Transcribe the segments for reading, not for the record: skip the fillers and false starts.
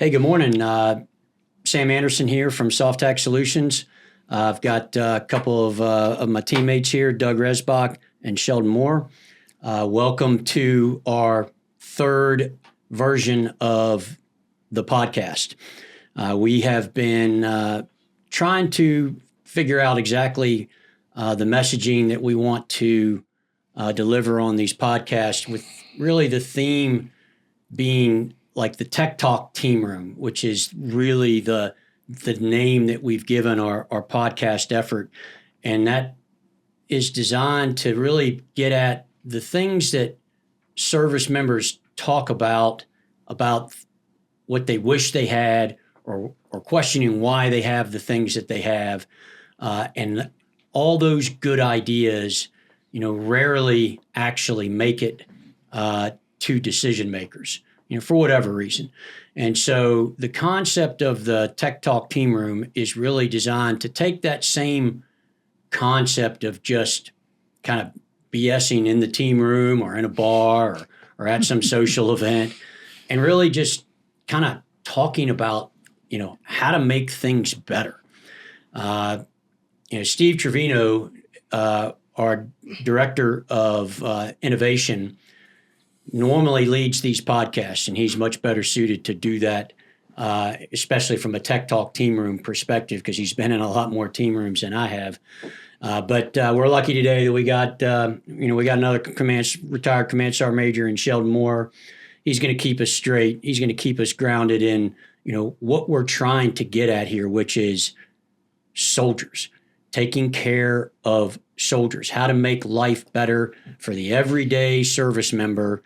Hey, good morning. Sam Anderson here from SOFtact Solutions. I've got a couple of my teammates here, Doug Resbach and Sheldon Moore. Welcome to our third version of the podcast. We have been trying to figure out exactly the messaging that we want to deliver on these podcasts, with really the theme being like the Tech Talk Team Room, which is really the name that we've given our podcast effort. And that is designed to really get at the things that service members talk about what they wish they had, or questioning why they have the things that they have. And all those good ideas, rarely actually make it to decision makers, for whatever reason. And so the concept of the Tech Talk Team Room is really designed to take that same concept of just kind of BSing in the team room or in a bar or at some social event, and really just kind of talking about, how to make things better. Steve Trevino, our director of innovation, normally leads these podcasts, and he's much better suited to do that, especially from a Tech Talk Team Room perspective, because he's been in a lot more team rooms than I have. But we're lucky today that we got another retired Command Sergeant Major in Sheldon Moore. He's going to keep us straight. He's going to keep us grounded in, what we're trying to get at here, which is soldiers, taking care of soldiers, how to make life better for the everyday service member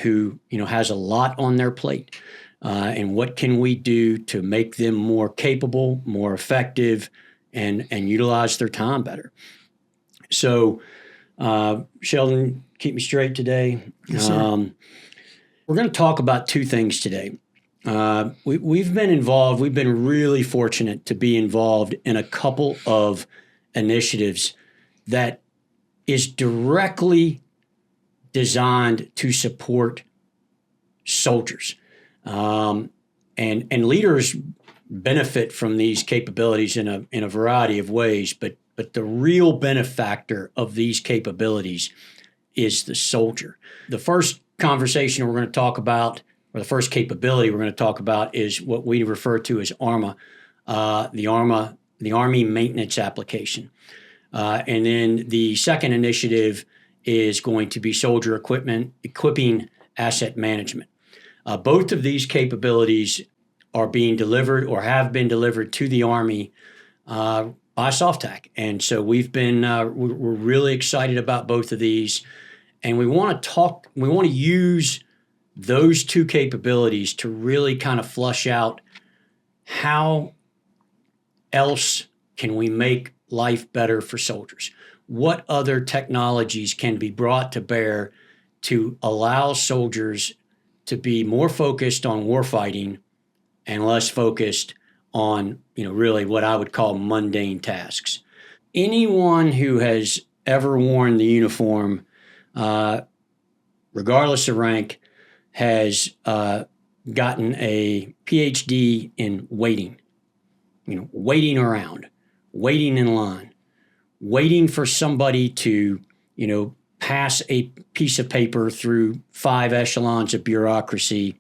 who, has a lot on their plate. And what can we do to make them more capable, more effective, and utilize their time better? So, Sheldon, keep me straight today. Yes, sir. We're going to talk about two things today. We've been involved. We've been really fortunate to be involved in a couple of initiatives that is directly designed to support soldiers. And leaders benefit from these capabilities in a variety of ways, but the real benefactor of these capabilities is the soldier. The first conversation we're going to talk about, or the first capability we're going to talk about, is what we refer to as ArMA, the Army maintenance application. And then the second initiative is going to be soldier equipping asset management. Both of these capabilities are being delivered or have been delivered to the Army by SOFtact. And so we're really excited about both of these. And we want to use those two capabilities to really kind of flush out how else can we make life better for soldiers. What other technologies can be brought to bear to allow soldiers to be more focused on warfighting and less focused on, really what I would call mundane tasks. Anyone who has ever worn the uniform, regardless of rank, has gotten a PhD in waiting. Waiting around, waiting in line, waiting for somebody to, pass a piece of paper through 5 echelons of bureaucracy,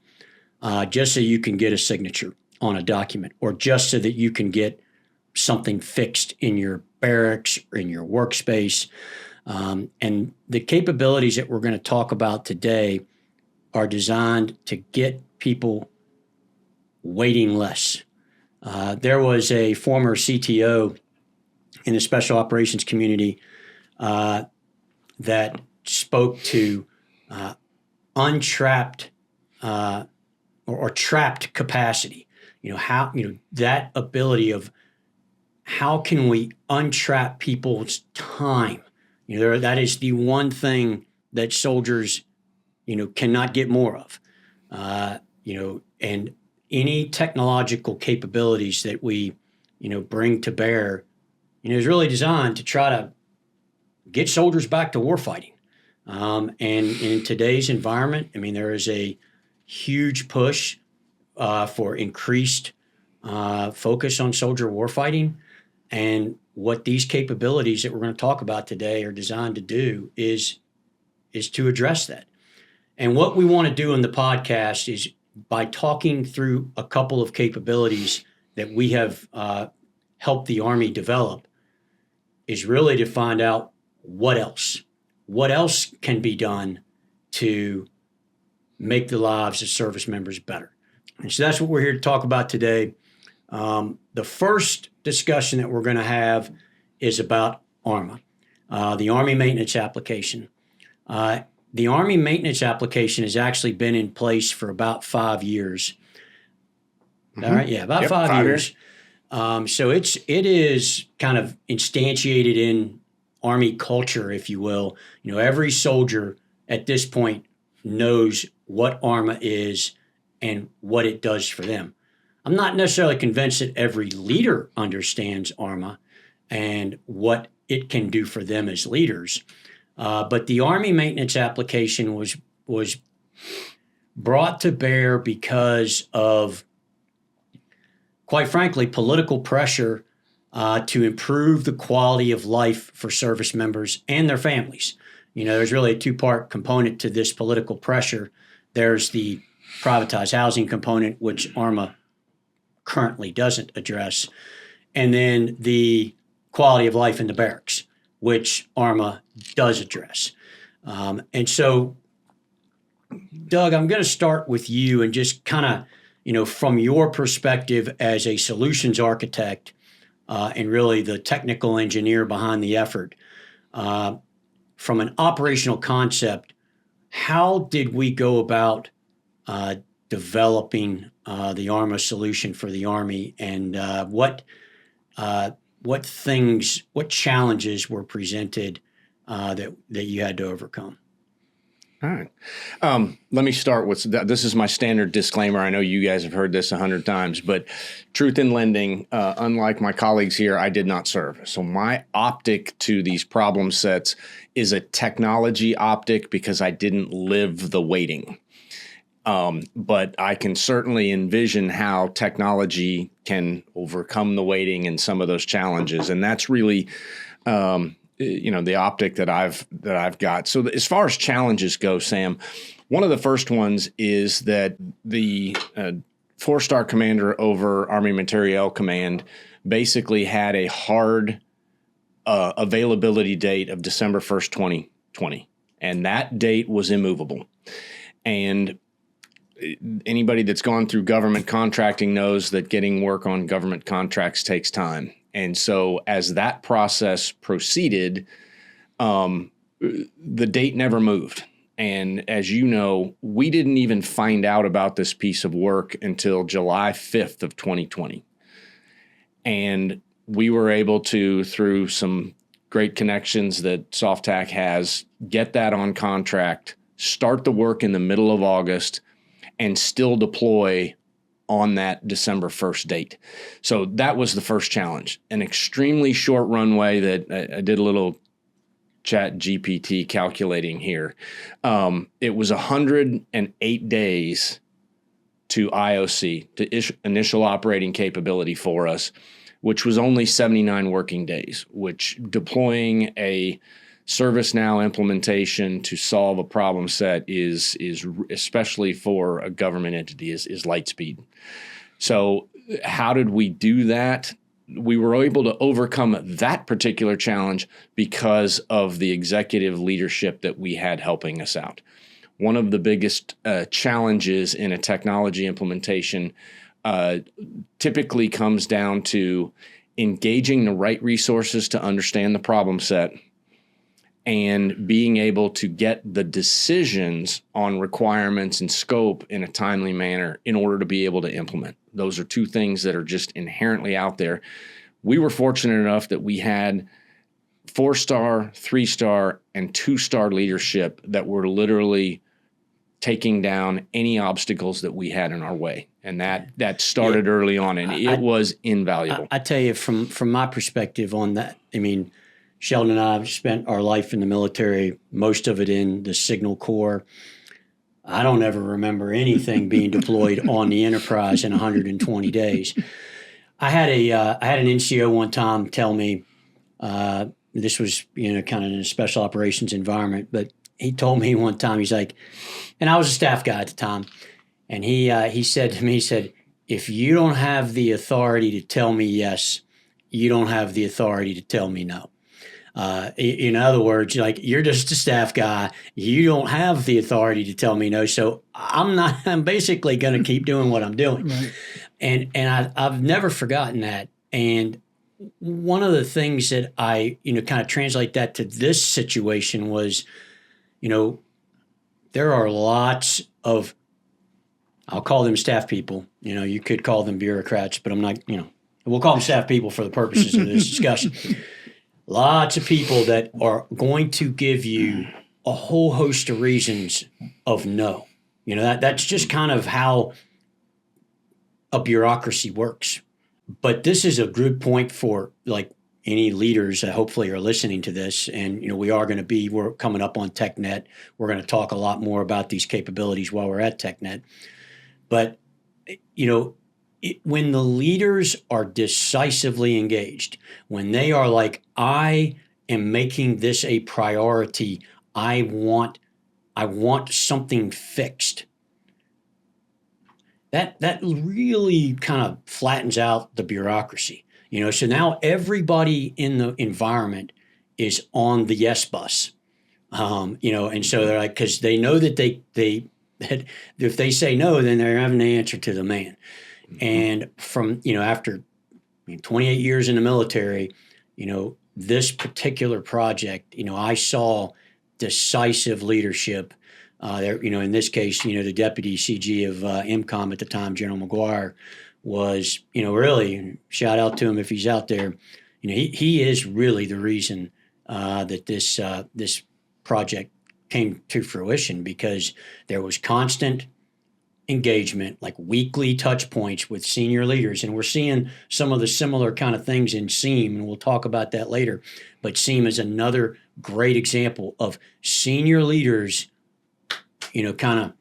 just so you can get a signature on a document, or just so that you can get something fixed in your barracks or in your workspace. And the capabilities that we're going to talk about today are designed to get people waiting less. There was a former CTO in the special operations community that spoke to untrapped or trapped capacity. How that ability of how can we untrap people's time? That is the one thing that soldiers cannot get more of. And any technological capabilities that we, bring to bear, is really designed to try to get soldiers back to warfighting. And in today's environment, there is a huge push for increased focus on soldier warfighting. And what these capabilities that we're going to talk about today are designed to do is to address that. And what we want to do in the podcast is, by talking through a couple of capabilities that we have helped the Army develop, is really to find out what else can be done to make the lives of service members better. And so that's what we're here to talk about today. The first discussion that we're going to have is about ArMA, the Army Maintenance Application. The Army Maintenance Application has actually been in place for about 5 years. Mm-hmm. All right, yeah, about 5 years. So it is kind of instantiated in Army culture, if you will. You know, every soldier at this point knows what ArMA is and what it does for them. I'm not necessarily convinced that every leader understands ArMA and what it can do for them as leaders. But the Army Maintenance Application was brought to bear because of, quite frankly, political pressure to improve the quality of life for service members and their families. You know, there's really a two-part component to this political pressure. There's the privatized housing component, which ArMA currently doesn't address, and then the quality of life in the barracks, which ArMA does address. And so, Doug, I'm going to start with you and just kind of, you know, from your perspective as a solutions architect and really the technical engineer behind the effort, from an operational concept, how did we go about developing the ArMA solution for the Army, and what challenges were presented that you had to overcome? All right. Let me start with this is my standard disclaimer. I know you guys have heard this 100 times, but truth in lending, unlike my colleagues here, I did not serve. So my optic to these problem sets is a technology optic because I didn't live the waiting. But I can certainly envision how technology can overcome the waiting and some of those challenges. And that's really the optic that I've got. So as far as challenges go, Sam, one of the first ones is that the 4-star commander over Army Materiel Command basically had a hard availability date of December 1st, 2020. And that date was immovable. And anybody that's gone through government contracting knows that getting work on government contracts takes time. And so as that process proceeded, the date never moved. And as you know, we didn't even find out about this piece of work until July 5th of 2020. And we were able to, through some great connections that SOFtact has, get that on contract, start the work in the middle of August, and still deploy on that December 1st date. So that was the first challenge, an extremely short runway that I did a little chat GPT calculating here. It was 108 days to IOC, to initial operating capability for us, which was only 79 working days, which deploying a ServiceNow implementation to solve a problem set is especially for a government entity is light speed. So how did we do that? We were able to overcome that particular challenge because of the executive leadership that we had helping us out. One of the biggest challenges in a technology implementation typically comes down to engaging the right resources to understand the problem set and being able to get the decisions on requirements and scope in a timely manner in order to be able to implement. Those are two things that are just inherently out there. We were fortunate enough that we had 4-star, 3-star, and 2-star leadership that were literally taking down any obstacles that we had in our way. And that started early on, and it was invaluable. I tell you, from my perspective on that, I mean, Sheldon and I have spent our life in the military, most of it in the Signal Corps. I don't ever remember anything being deployed on the enterprise in 120 days. I had an NCO one time tell me, this was, kind of in a special operations environment, but he told me one time, he's like, and I was a staff guy at the time, and he said to me, he said, if you don't have the authority to tell me yes, you don't have the authority to tell me no. In other words, like, you're just a staff guy. You don't have the authority to tell me no. So I'm basically going to keep doing what I'm doing. Right. And I've never forgotten that. And one of the things that I, kind of translate that to this situation was, there are lots of, I'll call them staff people. You could call them bureaucrats, but I'm not, we'll call them staff people for the purposes of this discussion. Lots of people that are going to give you a whole host of reasons of no. That's just kind of how a bureaucracy works. But this is a good point for, like, any leaders that hopefully are listening to this. And, we're coming up on TechNet. We're going to talk a lot more about these capabilities while we're at TechNet. But, when the leaders are decisively engaged, when they are like, I am making this a priority, I want something fixed, that really kind of flattens out the bureaucracy. So now everybody in the environment is on the yes bus. And so they're like, because they know that that if they say no, then they're having to answer to the man. And from, after 28 years in the military, this particular project, I saw decisive leadership there. In this case, the deputy CG of MCOM at the time, General McGuire, was, really, shout out to him if he's out there. He is really the reason that this project came to fruition, because there was constant engagement, like weekly touch points with senior leaders. And we're seeing some of the similar kind of things in SEAM, and we'll talk about that later. But SEAM is another great example of senior leaders, kind of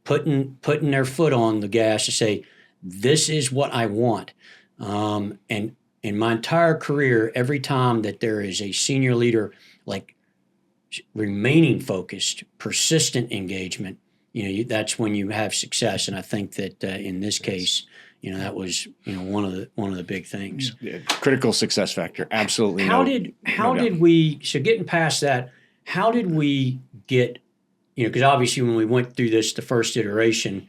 putting their foot on the gas to say, this is what I want. And in my entire career, every time that there is a senior leader, like, remaining focused, persistent engagement, that's when you have success. And I think that in this case, that was one of the big things. Yeah, critical success factor. Absolutely. How did we? So getting past that, how did we get? Because obviously when we went through this, the first iteration,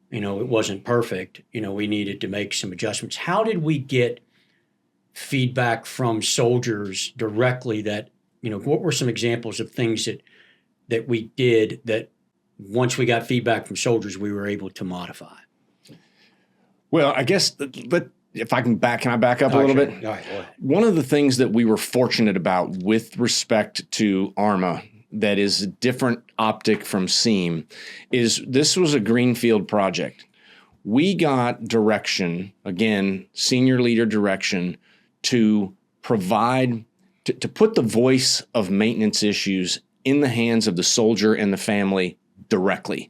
it wasn't perfect. We needed to make some adjustments. How did we get feedback from soldiers directly? That what were some examples of things that we did that, once we got feedback from soldiers, we were able to modify? Well, I guess, but if I can back up a little bit? All right, go ahead. One of the things that we were fortunate about with respect to ArMA that is a different optic from SEAM is this was a greenfield project. We got direction, again, senior leader direction, to provide, to put the voice of maintenance issues in the hands of the soldier and the family directly.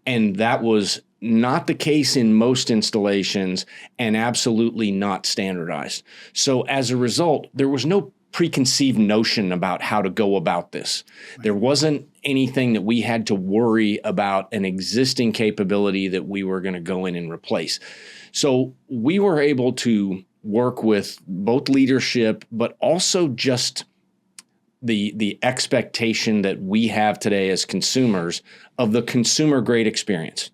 And that was not the case in most installations, and absolutely not standardized. So as a result, there was no preconceived notion about how to go about this. Right. There wasn't anything that we had to worry about an existing capability that we were going to go in and replace. So we were able to work with both leadership, but also just the expectation that we have today as consumers of the consumer grade experience.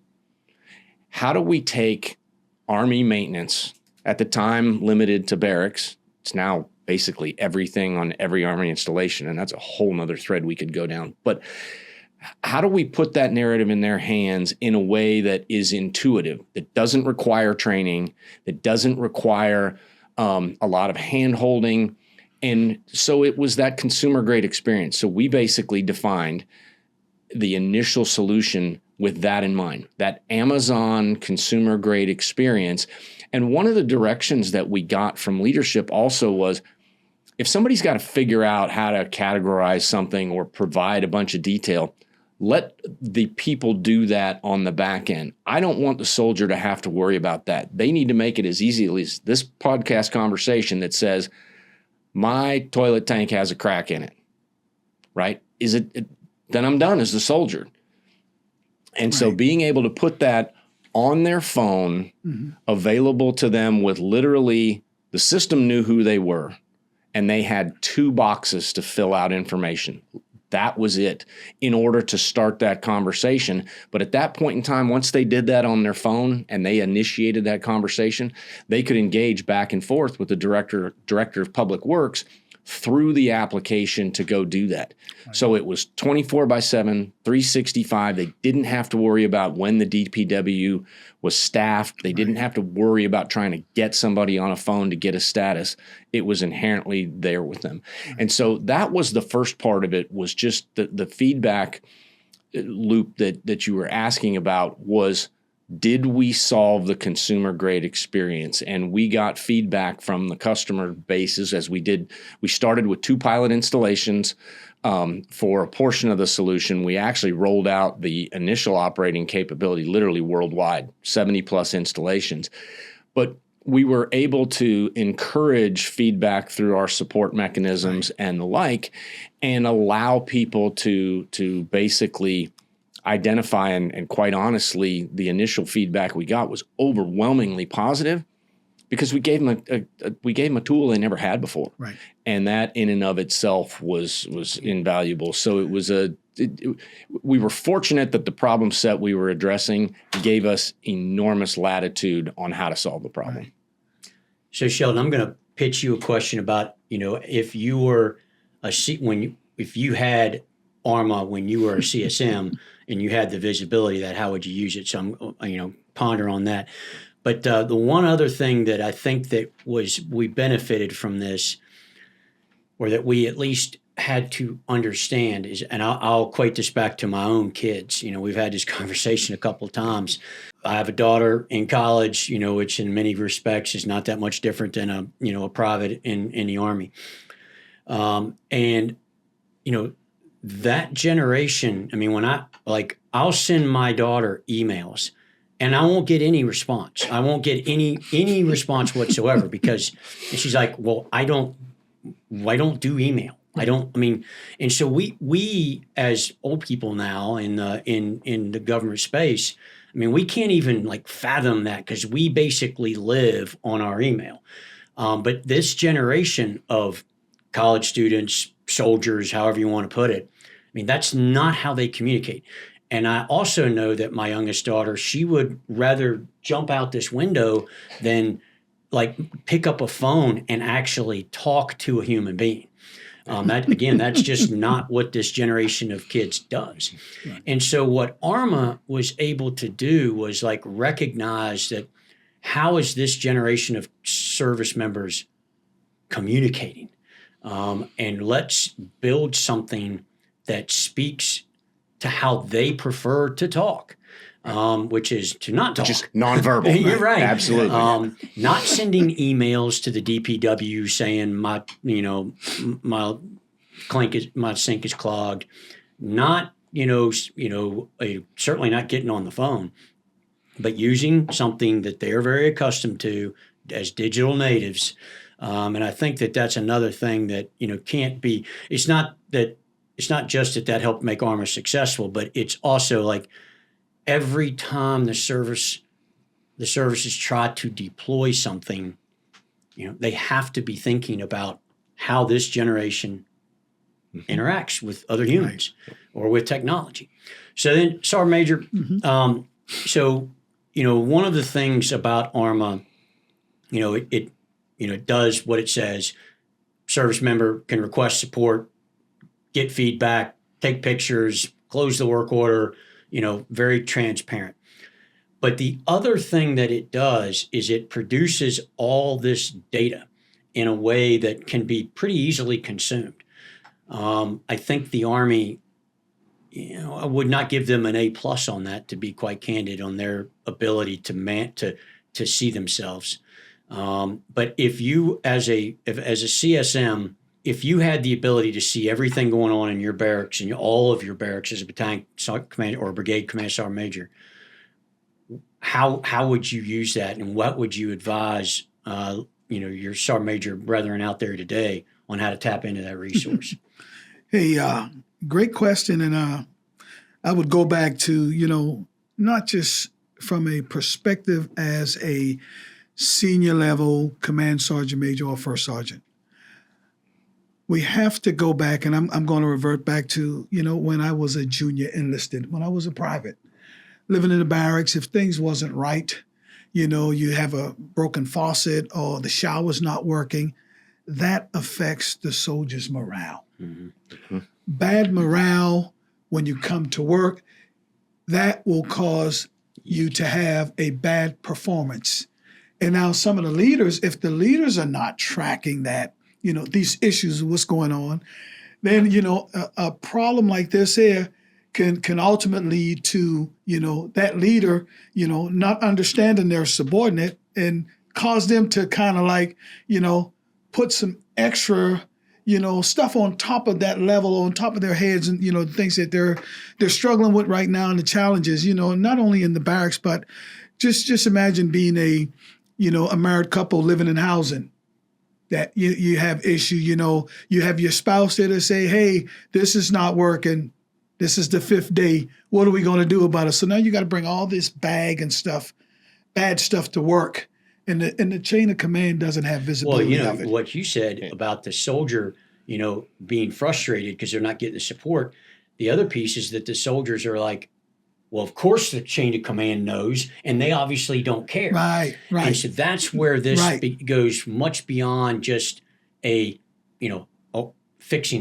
How do we take Army maintenance, at the time limited to barracks? It's now basically everything on every Army installation, and that's a whole nother thread we could go down. But how do we put that narrative in their hands in a way that is intuitive, that doesn't require training, that doesn't require a lot of hand-holding? And so it was that consumer-grade experience. So we basically defined the initial solution with that in mind, that Amazon consumer-grade experience. And one of the directions that we got from leadership also was, if somebody's got to figure out how to categorize something or provide a bunch of detail, Let the people do that on the back end. I don't want the soldier to have to worry about that. They need to make it as easy as this podcast conversation that says, my toilet tank has a crack in it, right? Then I'm done as the soldier. And so being able to put that on their phone, available to them with literally, the system knew who they were, and they had 2 boxes to fill out information. That was it in order to start that conversation. But at that point in time, once they did that on their phone and they initiated that conversation, they could engage back and forth with the director of public works through the application to go do that. Right. So it was 24/7, 365. They didn't have to worry about when the DPW was staffed. They didn't have to worry about trying to get somebody on a phone to get a status. It was inherently there with them. Right. And so that was the first part of it, was just the feedback loop that you were asking about was, did we solve the consumer grade experience? And we got feedback from the customer bases as we did. We started with 2 pilot installations for a portion of the solution. We actually rolled out the initial operating capability literally worldwide, 70 plus installations. But we were able to encourage feedback through our support mechanisms and the like, and allow people to basically identify, and quite honestly, the initial feedback we got was overwhelmingly positive, because we gave them a tool they never had before, right? And that in and of itself was invaluable. So it was we were fortunate that the problem set we were addressing gave us enormous latitude on how to solve the problem. Right. So Sheldon, I'm going to pitch you a question about, if you were if you had ArMA when you were a CSM and you had the visibility of that, how would you use it? So I'm, ponder on that. But the one other thing that I think that we benefited from this, or that we at least had to understand is, and I'll equate this back to my own kids. We've had this conversation a couple of times. I have a daughter in college, which in many respects is not that much different than a private in the Army. And that generation, when I'll send my daughter emails and I won't get any response. I won't get any response whatsoever, because she's like, well, I don't do email. And so we as old people now in the government space, we can't even fathom that, because we basically live on our email. But this generation of college students, soldiers, however you want to put it, that's not how they communicate. And I also know that my youngest daughter, she would rather jump out this window than pick up a phone and actually talk to a human being. That's just not what this generation of kids does. Right. And so what ArMA was able to do was recognize that, how is this generation of service members communicating? And let's build something that speaks to how they prefer to talk, which is to not talk. Just nonverbal. You're right. Absolutely. Not sending emails to the DPW saying my sink is clogged. Not, certainly not getting on the phone, but using something that they're very accustomed to as digital natives. And I think that that's another thing that, can't be, it's not just that helped make ArMA successful, but it's also every time the services try to deploy something, they have to be thinking about how this generation interacts with other humans or with technology. So then, Sergeant Major, one of the things about ArMA, it does what it says. Service member can request support, get feedback, take pictures, close the work order, very transparent. But the other thing that it does is it produces all this data in a way that can be pretty easily consumed. I think the Army, I would not give them an A+ on that, to be quite candid, on their ability to see themselves. But if you, as a CSM, if you had the ability to see everything going on in your barracks and all of your barracks as a battalion commander or brigade command sergeant major, how would you use that, and what would you advise your sergeant major brethren out there today on how to tap into that resource? Hey, great question, and I would go back to not just from a perspective as a senior level command sergeant major or first sergeant. We have to go back, and I'm going to revert back to, when I was a junior enlisted, when I was a private, living in the barracks. If things wasn't right, you have a broken faucet or the shower's not working, that affects the soldier's morale. Mm-hmm. Mm-hmm. Bad morale when you come to work, that will cause you to have a bad performance. And now some of the leaders, if the leaders are not tracking that, these issues of what's going on, then, a problem like this here can ultimately lead to, that leader, not understanding their subordinate and cause them to kind of like, put some extra, stuff on top of that level, on top of their heads, and, things that they're struggling with right now, and the challenges, not only in the barracks, but just imagine being a married couple living in housing. That you have issue, you have your spouse there to say, hey, this is not working. This is the 5th day. What are we going to do about it? So now you got to bring all this bad stuff to work. And the chain of command doesn't have visibility of it. What you said about the soldier, being frustrated because they're not getting the support. The other piece is that the soldiers are like, well, of course the chain of command knows, and they obviously don't care. Right. And so that's where this goes much beyond just fixing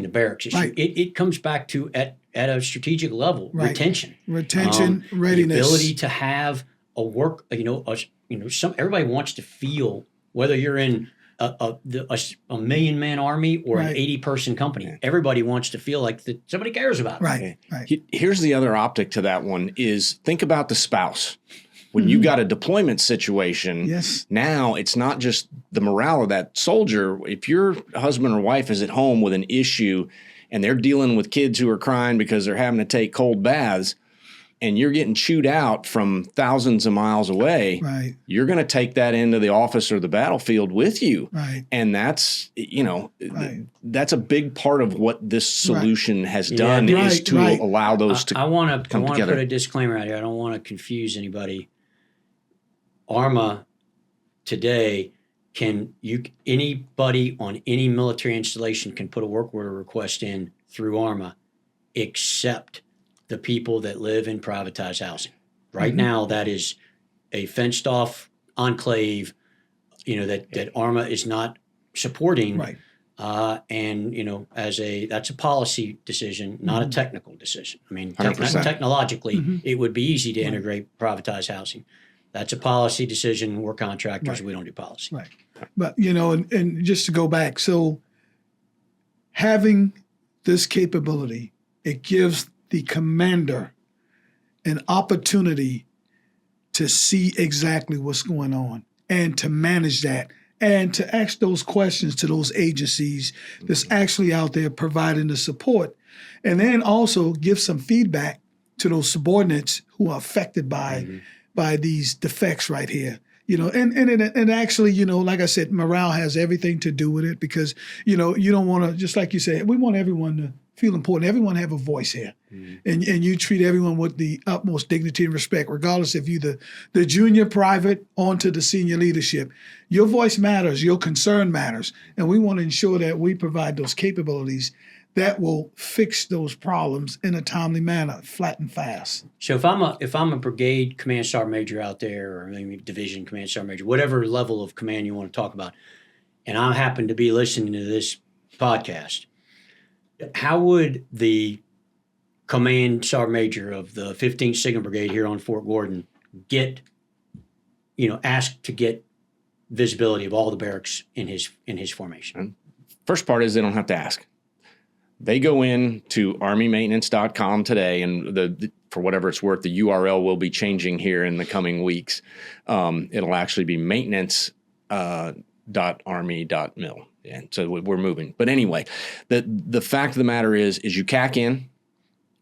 the barracks issue. Right. It comes back to at a strategic level, retention, readiness, the ability to have a work. Everybody wants to feel, whether you're in a 1,000,000-man army or an 80-person company. Everybody wants to feel like that somebody cares about it. Right. Here's the other optic to that one is think about the spouse. When you got a deployment situation, now it's not just the morale of that soldier. If your husband or wife is at home with an issue and they're dealing with kids who are crying because they're having to take cold baths, and you're getting chewed out from thousands of miles away, you're going to take that into the office or the battlefield with you. Right. And that's, that's a big part of what this solution has done is to allow those to come together. I want to put a disclaimer out here. I don't want to confuse anybody. ArMA today, anybody on any military installation can put a work order request in through ArMA, except the people that live in privatized housing. Right now, that is a fenced off enclave, that ArMA is not supporting. Right. That's a policy decision, not a technical decision. I mean, 100%. technologically, it would be easy to integrate privatized housing. That's a policy decision. We're contractors. We don't do policy. Right. But, and just to go back, so having this capability, it gives the commander an opportunity to see exactly what's going on and to manage that and to ask those questions to those agencies that's actually out there providing the support. And then also give some feedback to those subordinates who are affected by these defects right here. And actually, like I said, morale has everything to do with it because, you don't want to, just like you said, we want everyone to feel important. Everyone have a voice here. And you treat everyone with the utmost dignity and respect, regardless if you the junior private on to the senior leadership. Your voice matters. Your concern matters. And we want to ensure that we provide those capabilities that will fix those problems in a timely manner, flat and fast. So if I'm a brigade command sergeant major out there, or maybe division command sergeant major, whatever level of command you want to talk about, and I happen to be listening to this podcast, how would the command sergeant major of the 15th Signal Brigade here on Fort Gordon asked to get visibility of all the barracks in his formation? First part is they don't have to ask. They go in to armymaintenance.com today, and for whatever it's worth, the URL will be changing here in the coming weeks. It'll actually be maintenance.army.mil. And so we're moving. But anyway, the fact of the matter is you CAC in,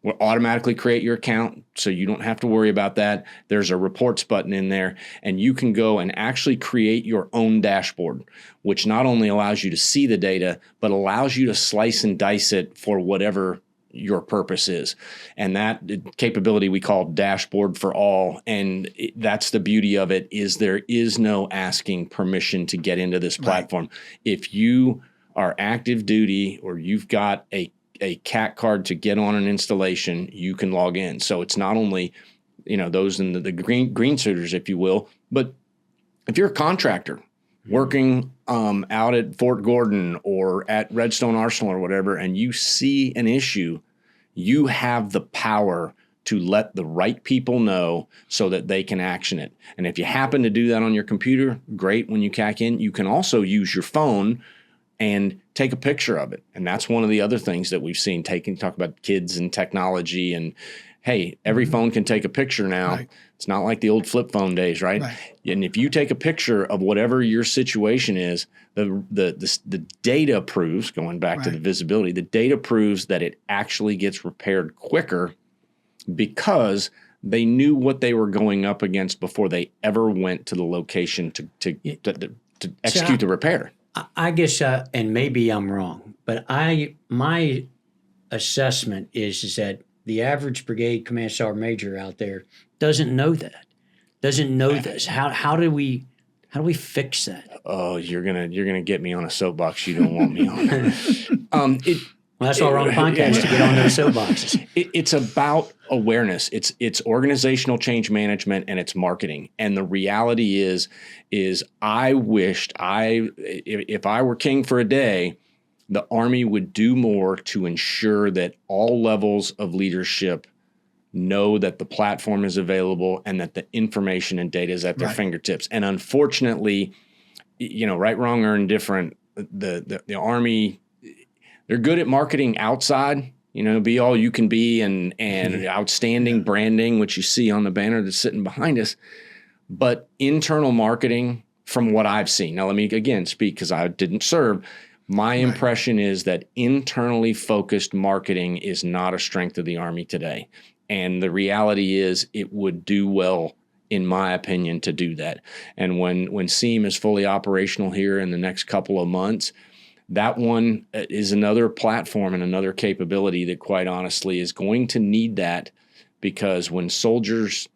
we'll automatically create your account, so you don't have to worry about that. There's a reports button in there, and you can go and actually create your own dashboard, which not only allows you to see the data, but allows you to slice and dice it for whatever your purpose is. And that capability we call dashboard for all. And that's the beauty of it, is there is no asking permission to get into this platform. Right. If you are active duty or you've got a CAC card to get on an installation, you can log in. So it's not only, those in the green suiters, if you will, but if you're a contractor working out at Fort Gordon or at Redstone Arsenal or whatever, and you see an issue, you have the power to let the right people know so that they can action it. And if you happen to do that on your computer, great. When you CAC in, you can also use your phone and take a picture of it. And that's one of the other things that we've seen, talk about kids and technology, and hey, every phone can take a picture now. Right. It's not like the old flip phone days, right? And if you take a picture of whatever your situation is, the data proves, going back to the visibility, the data proves that it actually gets repaired quicker because they knew what they were going up against before they ever went to the location to execute the repair. I guess, and maybe I'm wrong, but my assessment is that the average brigade command sergeant major out there doesn't know that, doesn't know this. How do we fix that? Oh, you're gonna get me on a soapbox you don't want me on. Well, that's why we're on the podcast, to get on those soapboxes. It's about awareness. It's organizational change management, and it's marketing. And the reality is I wished if I were king for a day, the Army would do more to ensure that all levels of leadership know that the platform is available and that the information and data is at their fingertips. And unfortunately, right, wrong, or indifferent, the Army, they're good at marketing outside, be all you can be, and outstanding branding, which you see on the banner that's sitting behind us. But internal marketing, from what I've seen, now let me again speak because I didn't serve. My impression is that internally focused marketing is not a strength of the Army today. And the reality is it would do well, in my opinion, to do that. And when SEAM is fully operational here in the next couple of months, that one is another platform and another capability that, quite honestly, is going to need that, because when soldiers,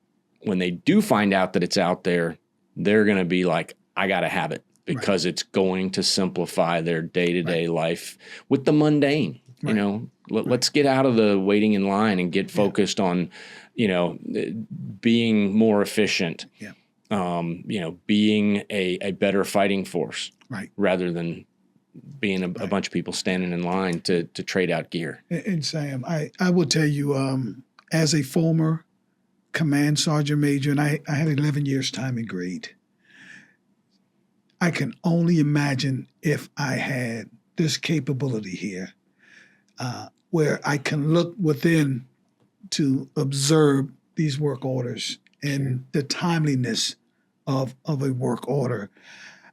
when they do find out that it's out there, they're going to be like, I got to have it, because it's going to simplify their day-to-day life with the mundane. Let's get out of the waiting in line and get focused on, being more efficient, being a better fighting force, rather than being a bunch of people standing in line to trade out gear. And Sam, I will tell you, as a former command sergeant major, and I had 11 years time in grade, I can only imagine if I had this capability here, where I can look within to observe these work orders and the timeliness of a work order.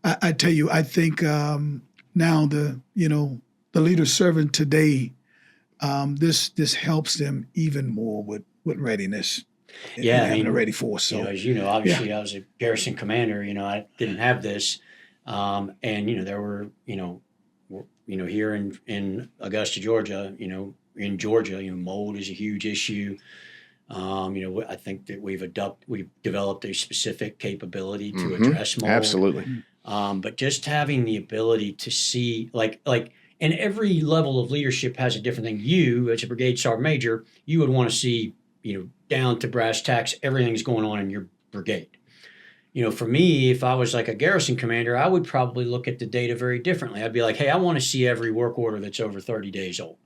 I tell you, I think now the leaders serving today, this helps them even more with readiness. Yeah, having a ready force. So, as you know, obviously I was a garrison commander. I didn't have this, and there were here in Augusta, Georgia, in Georgia, mold is a huge issue. I think that we've developed a specific capability to address mold. Absolutely. But just having the ability to see, and every level of leadership has a different thing. You, as a brigade sergeant major, you would want to see, down to brass tacks, everything's going on in your brigade. For me, if I was like a garrison commander, I would probably look at the data very differently. I'd be like, hey, I want to see every work order that's over 30 days old,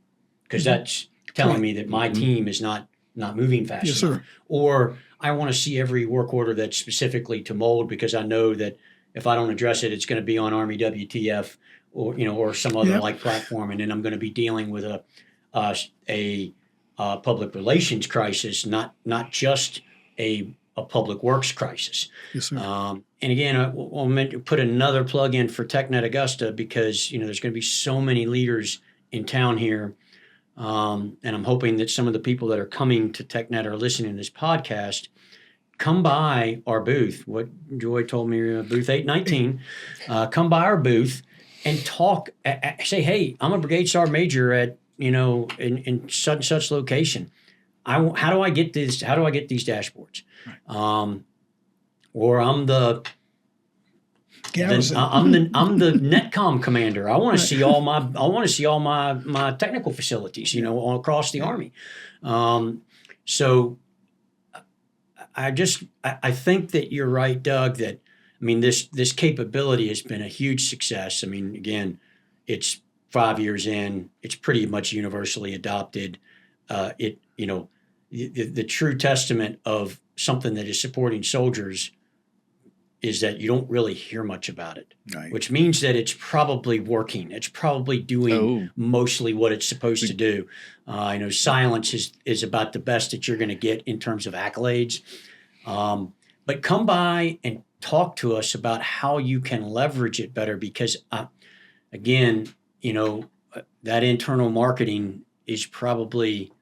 because that's telling me that my team is not moving fast enough. Sir. Or I want to see every work order that's specifically to mold, because I know that if I don't address it, it's going to be on Army WTF or some other like platform, and then I'm going to be dealing with a public relations crisis, not just a public works crisis. Yes, sir. and again, I'll put another plug in for TechNet Augusta because there's going to be so many leaders in town here, and I'm hoping that some of the people that are coming to TechNet are listening to this podcast. Come by our booth. What Joy told me, booth 819. Come by our booth and talk. Say, hey, I'm a brigade sergeant major at in such and such location. How do I get this? How do I get these dashboards? Right. Or I'm the netcom commander. I want to see all my technical facilities, all across the Army. So I think that you're right, Doug, that this capability has been a huge success. Again, it's 5 years in, it's pretty much universally adopted. The true testament of something that is supporting soldiers is that you don't really hear much about it, right. Which means that it's probably working. It's probably doing mostly what it's supposed to do. Silence is about the best that you're going to get in terms of accolades. But come by and talk to us about how you can leverage it better because, again, that internal marketing is probably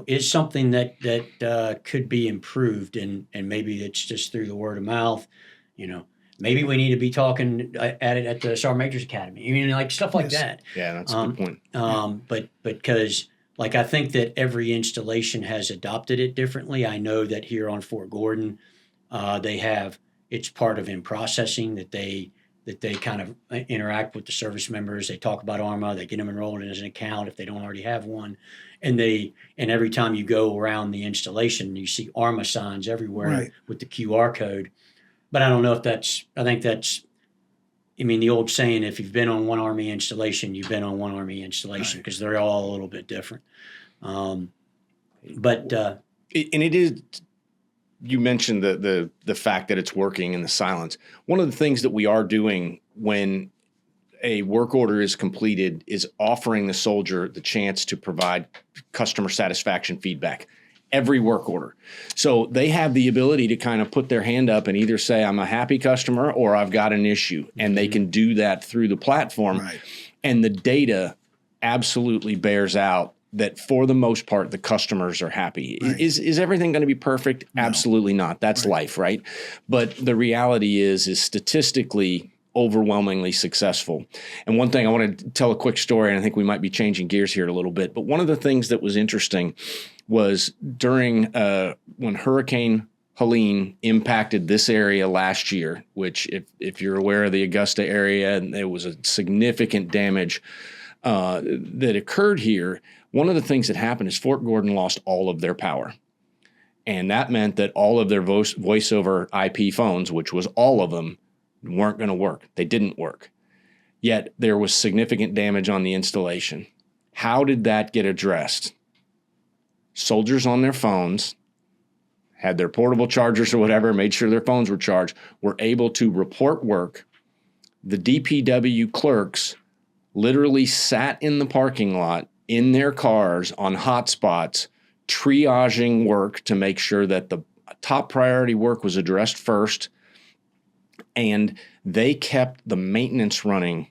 is something that could be improved, and maybe it's just through the word of mouth. Maybe we need to be talking at it at the Sergeant Major's Academy. Stuff like that. Yeah, that's a good point. But because I think that every installation has adopted it differently. I know that here on Fort Gordon, it's part of in processing that they kind of interact with the service members. They talk about ArMA. They get them enrolled in as an account if they don't already have one. And every time you go around the installation, you see ArMA signs everywhere with the QR code. But I don't know if I think that's the old saying, if you've been on one Army installation, you've been on one Army installation because they're all a little bit different. And it is. You mentioned the fact that it's working in the silence. One of the things that we are doing when a work order is completed is offering the soldier the chance to provide customer satisfaction feedback. Every work order. So they have the ability to kind of put their hand up and either say, I'm a happy customer or I've got an issue. And they can do that through the platform. Right. And the data absolutely bears out that for the most part, the customers are happy. Right. Is everything going to be perfect? No. Absolutely not. That's life, right? But the reality is statistically overwhelmingly successful. And one thing I want to tell a quick story, and I think we might be changing gears here a little bit, but one of the things that was interesting was during when Hurricane Helene impacted this area last year, which if you're aware of the Augusta area, and there was a significant damage that occurred here. One of the things that happened is Fort Gordon lost all of their power. And that meant that all of their voice over IP phones, which was all of them, weren't going to work. They didn't work. Yet there was significant damage on the installation. How did that get addressed? Soldiers on their phones had their portable chargers or whatever, made sure their phones were charged, were able to report work. The DPW clerks literally sat in the parking lot in their cars on hotspots, triaging work to make sure that the top priority work was addressed first. And they kept the maintenance running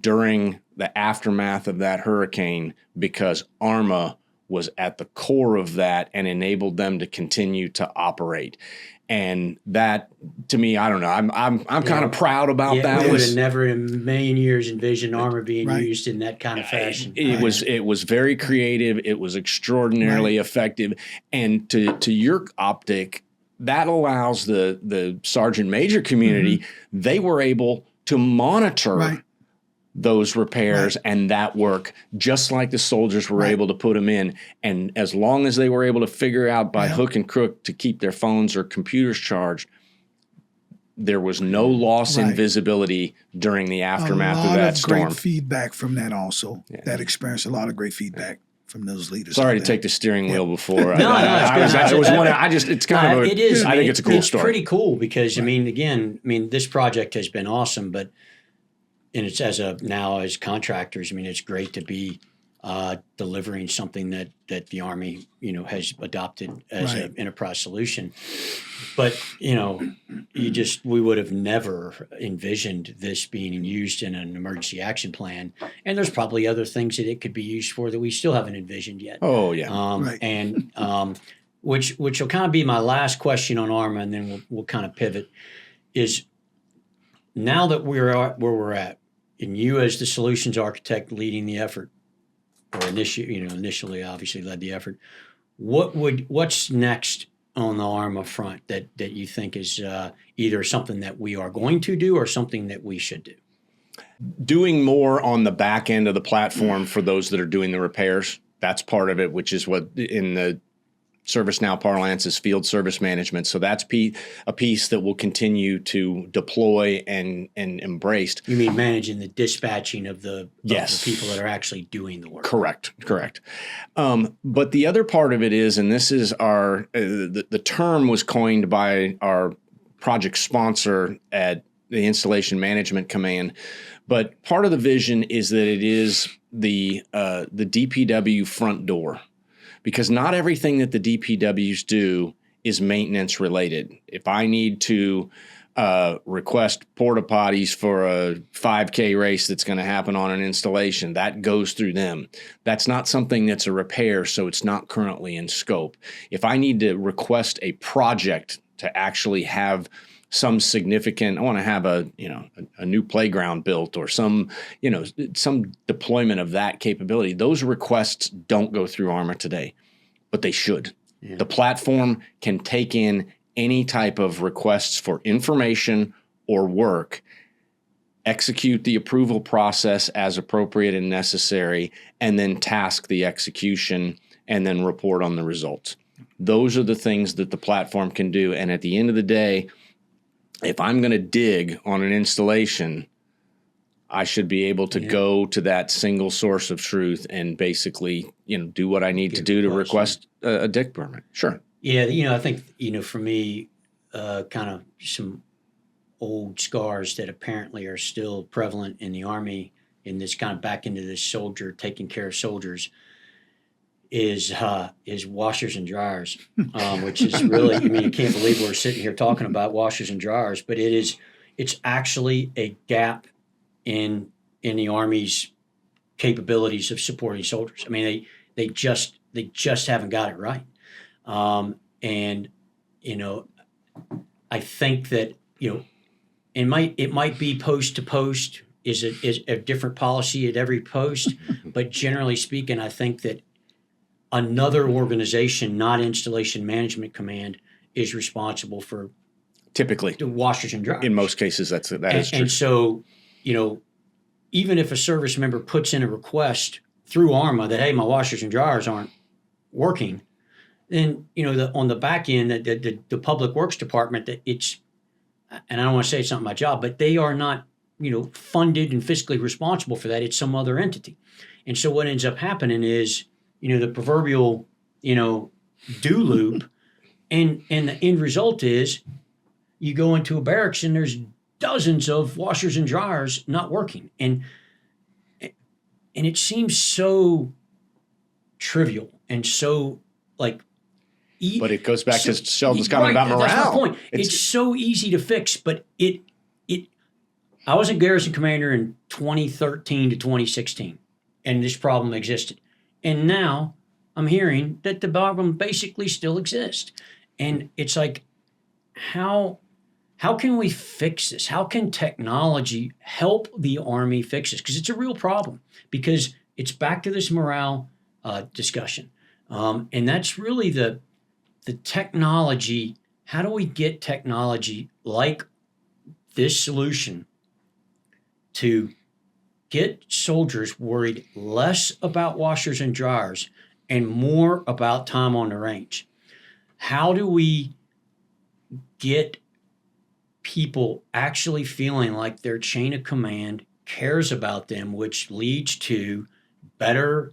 during the aftermath of that hurricane because ArMA was at the core of that and enabled them to continue to operate. And that, to me, I don't know. I'm kind of proud about that. I would have never in a million years envisioned ArMA being used in that kind of fashion. It was very creative. It was extraordinarily effective. And to your optic, that allows the sergeant major community. They were able to monitor those repairs and that work, just like the soldiers were able to put them in. And as long as they were able to figure out by hook and crook to keep their phones or computers charged, there was no loss in visibility during the aftermath of that storm. A lot of great feedback from that also. Yeah. That experience, a lot of great feedback from those leaders. Sorry to take the steering wheel before. It's kind of it is. I think it's a cool story. It's pretty cool because, this project has been awesome, but and it's as contractors, it's great to be delivering something that the Army, has adopted as Right. an enterprise solution. But, we would have never envisioned this being used in an emergency action plan. And there's probably other things that it could be used for that we still haven't envisioned yet. Oh, yeah. Right. And which will kind of be my last question on ArMA, and then we'll kind of pivot, is now that we're at where we're at, and you as the solutions architect leading the effort, or initially obviously led the effort, what's next on the ArMA front that you think is either something that we are going to do or something that we should do? Doing more on the back end of the platform for those that are doing the repairs. That's part of it, which is what in the ServiceNow parlance is field service management. So that's a piece that we'll continue to deploy and embrace. You mean managing the dispatching of the Yes. people that are actually doing the work? Correct. But the other part of it is, and this is our the term was coined by our project sponsor at the Installation Management Command. But part of the vision is that it is the DPW front door. Because not everything that the DPWs do is maintenance related. If I need to request porta potties for a 5K race that's going to happen on an installation, that goes through them. That's not something that's a repair, so it's not currently in scope. If I need to request a project to actually have some significant, I want to have a new playground built or some deployment of that capability. Those requests don't go through ArMA today, but they should. Yeah. The platform can take in any type of requests for information or work, execute the approval process as appropriate and necessary, and then task the execution and then report on the results. Those are the things that the platform can do. And at the end of the day, if I'm going to dig on an installation, I should be able to go to that single source of truth and basically, do what I need to do to request a dig permit. Sure. Yeah, I think, for me, kind of some old scars that apparently are still prevalent in the Army, in this kind of back into this soldier, taking care of soldiers, is washers and dryers, which is really, you can't believe we're sitting here talking about washers and dryers, but it's actually a gap in the Army's capabilities of supporting soldiers. They just haven't got it right. And I think that, it might be post to post is a different policy at every post, but generally speaking, I think that another organization, not Installation Management Command, is responsible for typically the washers and dryers. In most cases, that is true. And so, even if a service member puts in a request through ArMA that, hey, my washers and dryers aren't working, then, on the back end, the Public Works Department, that and I don't want to say it's not my job, but they are not, funded and fiscally responsible for that. It's some other entity. And so what ends up happening is, the proverbial, do loop, and the end result is you go into a barracks and there's dozens of washers and dryers not working. And it seems so trivial and so but it goes back to Sheldon's comment about morale. That's my point. It's so easy to fix, but I was a garrison commander in 2013 to 2016, and this problem existed. And now I'm hearing that the problem basically still exists. And it's like, how can we fix this? How can technology help the Army fix this? Because it's a real problem, because it's back to this morale discussion. And that's really the technology. How do we get technology like this solution to get soldiers worried less about washers and dryers and more about time on the range? How do we get people actually feeling like their chain of command cares about them, which leads to better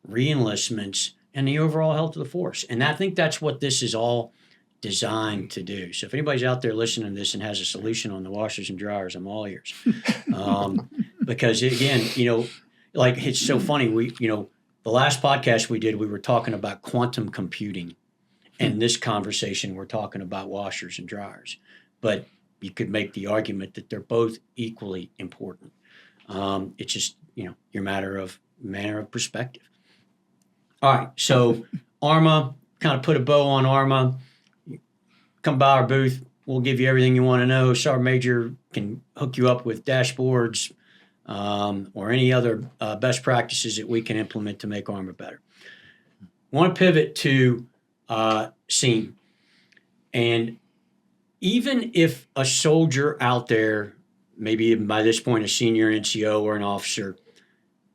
reenlistments and the overall health of the force? And I think that's what this is all designed to do. So if anybody's out there listening to this and has a solution on the washers and dryers, I'm all ears. Because again, it's so funny. the last podcast we did, we were talking about quantum computing. And this conversation, we're talking about washers and dryers. But you could make the argument that they're both equally important. It's just, your matter of perspective. All right, so ArMA, kind of put a bow on ArMA. Come by our booth. We'll give you everything you want to know. Sergeant Major can hook you up with dashboards or any other best practices that we can implement to make ArMA better. I want to pivot to SEAM. And even if a soldier out there, maybe even by this point a senior NCO or an officer,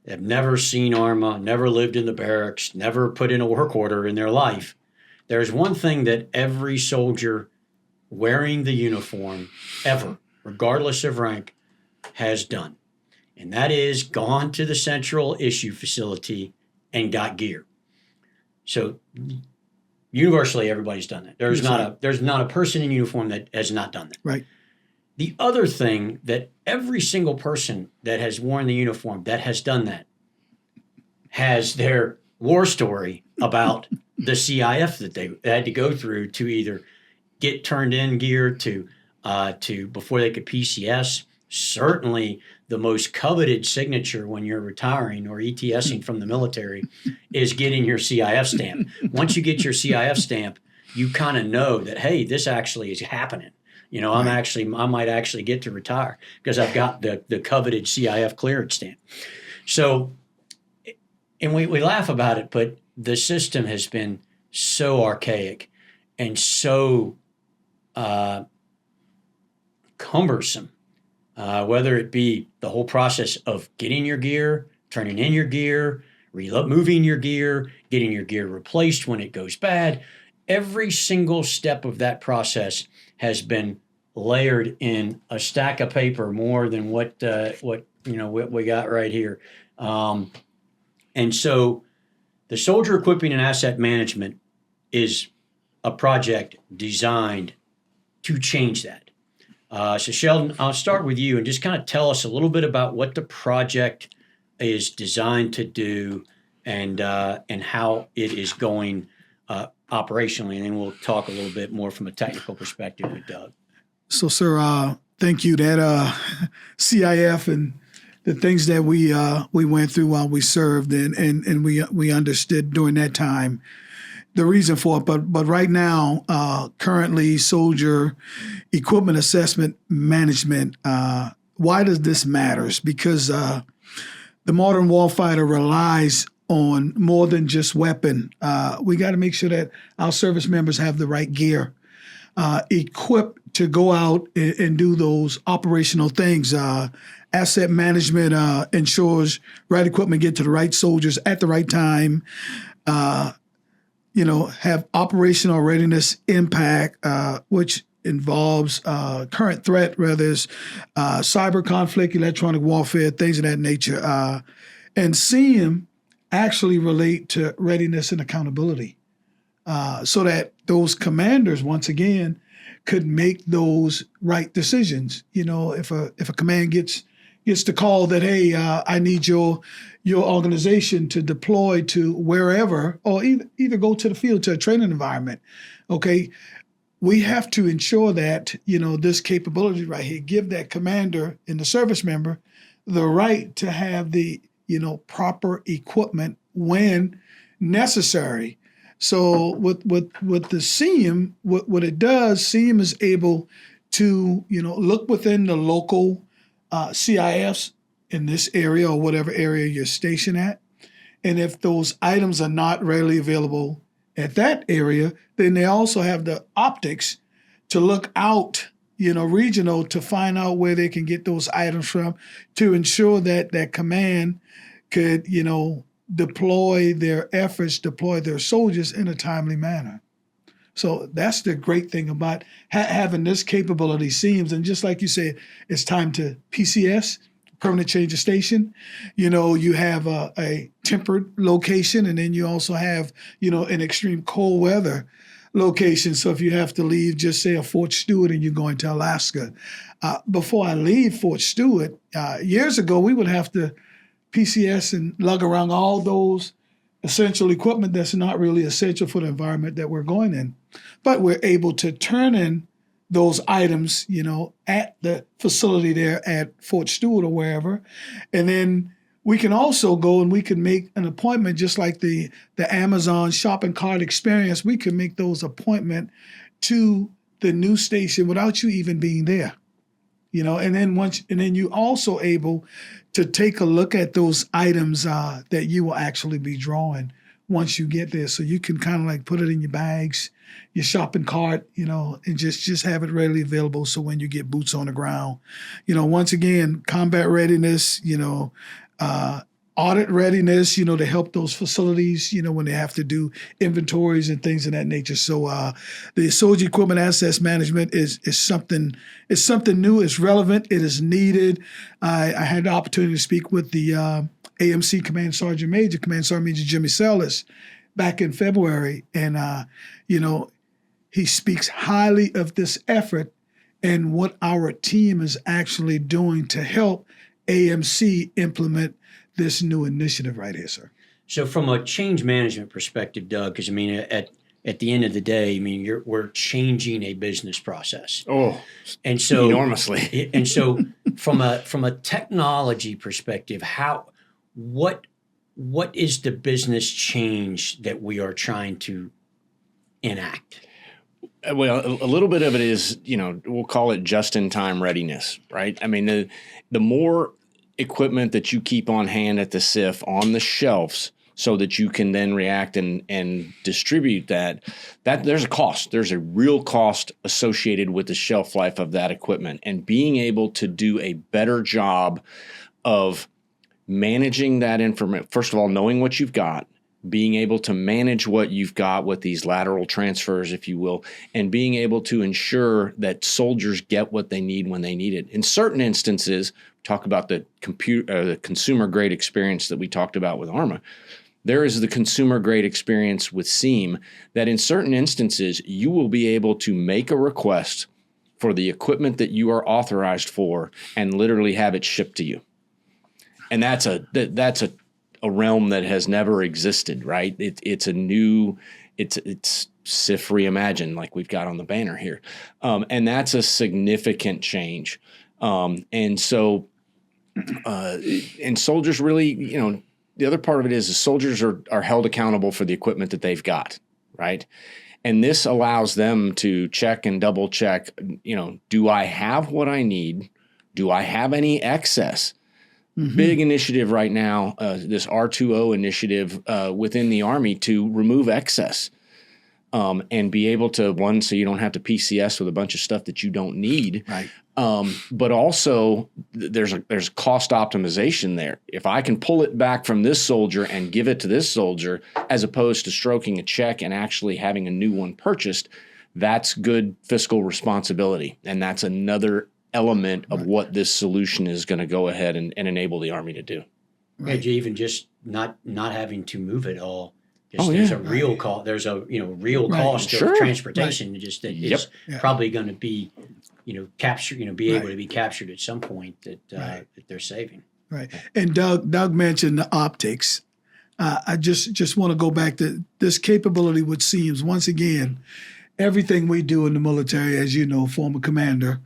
have never seen ArMA, never lived in the barracks, never put in a work order in their life, there's one thing that every soldier wearing the uniform ever, regardless of rank, has done. And that is gone to the central issue facility and got gear. So universally, everybody's done that. There's not a person in uniform that has not done that. Right. The other thing that every single person that has worn the uniform that has done that has their war story about the CIF that they had to go through to either get turned in gear to before they could PCS. Certainly the most coveted signature when you're retiring or ETSing from the military is getting your CIF stamp. Once you get your CIF stamp, you kind of know that, hey, this actually is happening. I might actually get to retire because I've got the coveted CIF clearance stamp. So, and we laugh about it, but the system has been so archaic and so cumbersome, whether it be the whole process of getting your gear, turning in your gear, moving your gear, getting your gear replaced when it goes bad. Every single step of that process has been layered in a stack of paper more than what we got right here. And so the soldier equipping and asset management is a project designed to change that. So Sheldon, I'll start with you and just kind of tell us a little bit about what the project is designed to do and how it is going operationally, and then we'll talk a little bit more from a technical perspective with Doug. So, sir, thank you. That CIF and the things that we went through while we served and we understood during that time the reason for it. But right now, currently, soldier equipment assessment management. Why does this matters? Because the modern warfighter relies on more than just weapon. We got to make sure that our service members have the right gear, equipped to go out and do those operational things. Asset management ensures right equipment get to the right soldiers at the right time. Have operational readiness impact, which involves current threat, whether it's cyber conflict, electronic warfare, things of that nature. And SEAM actually relate to readiness and accountability, so that those commanders, once again, could make those right decisions. If a command gets the call that, hey, I need your organization to deploy to wherever, or either go to the field to a training environment, okay, we have to ensure that, this capability right here, give that commander and the service member the right to have the, proper equipment when necessary. So with the SEAM, what it does, SEAM is able to, look within the local CIFs in this area or whatever area you're stationed at. And if those items are not readily available at that area, then they also have the optics to look out, regional, to find out where they can get those items from to ensure that that command could, deploy their efforts, deploy their soldiers in a timely manner. So that's the great thing about having this capability, SEAMs. And just like you said, it's time to PCS, permanent change of station. You have a tempered location, and then you also have, an extreme cold weather location. So if you have to leave, just say, a Fort Stewart and you're going to Alaska. Before I leave Fort Stewart, years ago, we would have to PCS and lug around all those essential equipment that's not really essential for the environment that we're going in. But we're able to turn in those items, at the facility there at Fort Stewart or wherever. And then we can also go and we can make an appointment, just like the Amazon shopping cart experience. We can make those appointments to the new station without you even being there. And then you also able to take a look at those items that you will actually be drawing once you get there. So you can kind of like put it in your bags, your shopping cart, and just have it readily available. So when you get boots on the ground, once again, combat readiness, audit readiness, to help those facilities, when they have to do inventories and things of that nature. So the soldier equipment assets management is something new, it's relevant, it is needed. I had the opportunity to speak with the AMC Command Sergeant Major Jimmy Sellis back in February. And, he speaks highly of this effort and what our team is actually doing to help AMC implement this new initiative right here, sir. So from a change management perspective, Doug, because at the end of the day, we're changing a business process. Oh, and so enormously. And so from a technology perspective, what is the business change that we are trying to enact? Well, a little bit of it is, we'll call it just-in-time readiness, right? The more equipment that you keep on hand at the SIF on the shelves so that you can then react and distribute that there's a cost. There's a real cost associated with the shelf life of that equipment, and being able to do a better job of managing that information. First of all, knowing what you've got, being able to manage what you've got with these lateral transfers, if you will, and being able to ensure that soldiers get what they need when they need it. In certain instances, talk about the consumer grade experience that we talked about with ArMA. There is the consumer grade experience with SEAM that in certain instances, you will be able to make a request for the equipment that you are authorized for and literally have it shipped to you. And that's a realm that has never existed, right? It's SIF reimagined, like we've got on the banner here. And that's a significant change. And soldiers really, the other part of it is soldiers are held accountable for the equipment that they've got, right? And this allows them to check and double check, do I have what I need? Do I have any excess? Mm-hmm. Big initiative right now, this R2O initiative within the Army to remove excess and be able to, so you don't have to PCS with a bunch of stuff that you don't need. Right. But also there's cost optimization there. If I can pull it back from this soldier and give it to this soldier, as opposed to stroking a check and actually having a new one purchased, that's good fiscal responsibility. And that's another element of what this solution is going to go ahead and enable the Army to do. Right. Yeah, even just not having to move it all. There's a real cost. There's a real cost of transportation. Just that is probably going to be captured. Be able to be captured at some point that they're saving. Right. And Doug mentioned the optics. I just want to go back to this capability with SEAMS. Once again, everything we do in the military, as you know, former commander,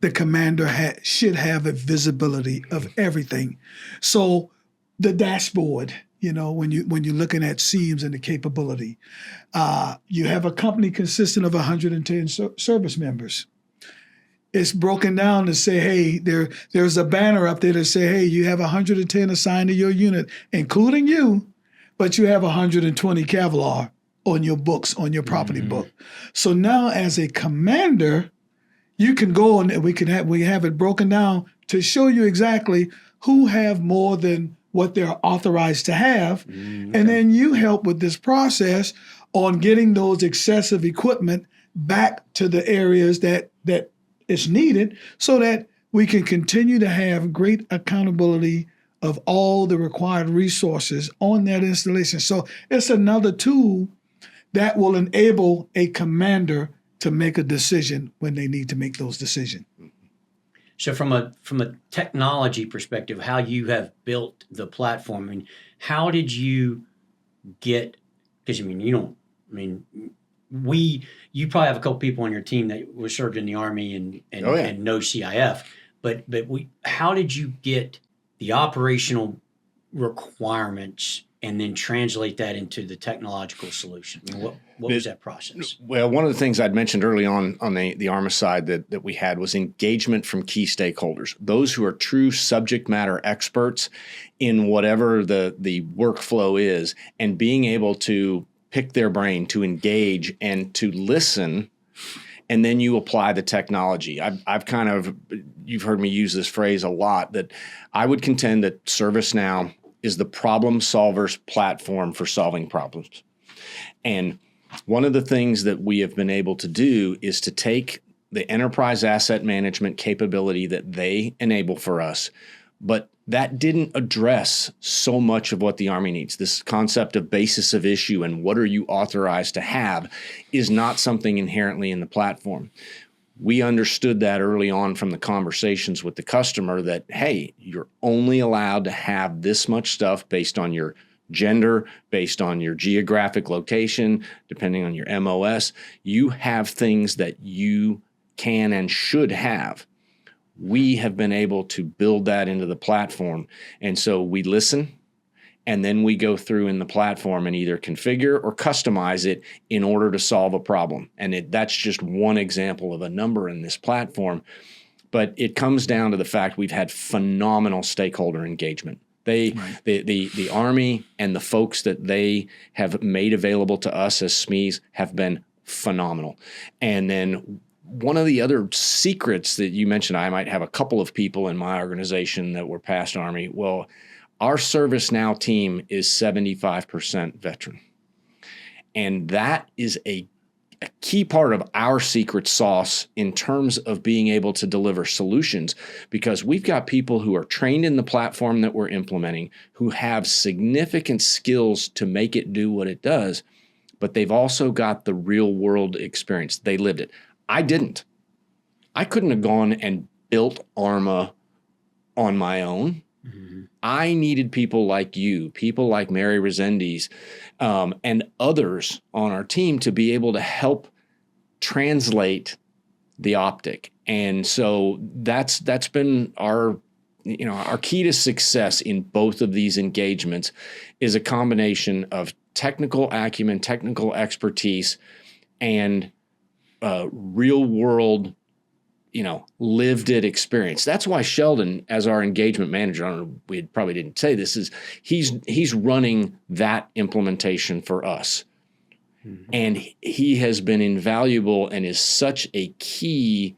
the commander should have a visibility of everything. So the dashboard, when you're looking at SEAMS and the capability, you have a company consisting of 110 service members. It's broken down to say, hey, there's a banner up there to say, hey, you have 110 assigned to your unit, including you, but you have 120 Kevlar on your books, on your property book. So now as a commander, you can go and we have it broken down to show you exactly who have more than what they're authorized to have. And then you help with this process on getting those excessive equipment back to the areas that is needed so that we can continue to have great accountability of all the required resources on that installation. So it's another tool that will enable a commander to make a decision when they need to make those decisions. So from a technology perspective, how you have built the platform, how did you get, because I mean, you don't, I mean, you probably have a couple people on your team that were served in the Army and know CIF, but how did you get the operational requirements and then translate that into the technological solution? I mean, what was that process? Well, one of the things I'd mentioned early on the ArMA side that we had was engagement from key stakeholders, those who are true subject matter experts in whatever the workflow is, and being able to pick their brain, to engage and to listen, and then you apply the technology. I've kind of, you've heard me use this phrase a lot, that I would contend that ServiceNow is the problem solver's platform for solving problems. And one of the things that we have been able to do is to take the enterprise asset management capability that they enable for us, but that didn't address so much of what the Army needs. This concept of basis of issue and what are you authorized to have is not something inherently in the platform. We understood that early on from the conversations with the customer that, hey, you're only allowed to have this much stuff based on your gender, based on your geographic location, depending on your MOS. You have things that you can and should have. We have been able to build that into the platform. And so we listen, and then we go through in the platform and either configure or customize it in order to solve a problem. And that's just one example of a number in this platform. But it comes down to the fact we've had phenomenal stakeholder engagement. The Army and the folks that they have made available to us as SMEs have been phenomenal. And then one of the other secrets that you mentioned, I might have a couple of people in my organization that were past Army. Well, our ServiceNow team is 75% veteran. And that is a key part of our secret sauce in terms of being able to deliver solutions, because we've got people who are trained in the platform that we're implementing, who have significant skills to make it do what it does, but they've also got the real world experience. They lived it. I didn't. I couldn't have gone and built ArMA on my own. Mm-hmm. I needed people like you, people like Mary Resendiz, and others on our team to be able to help translate the optic. And so that's been our key to success in both of these engagements is a combination of technical acumen, technical expertise, and real world, lived it experience. That's why Sheldon, as our engagement manager, I don't know, we probably didn't say this, is he's running that implementation for us. Mm-hmm. And he has been invaluable and is such a key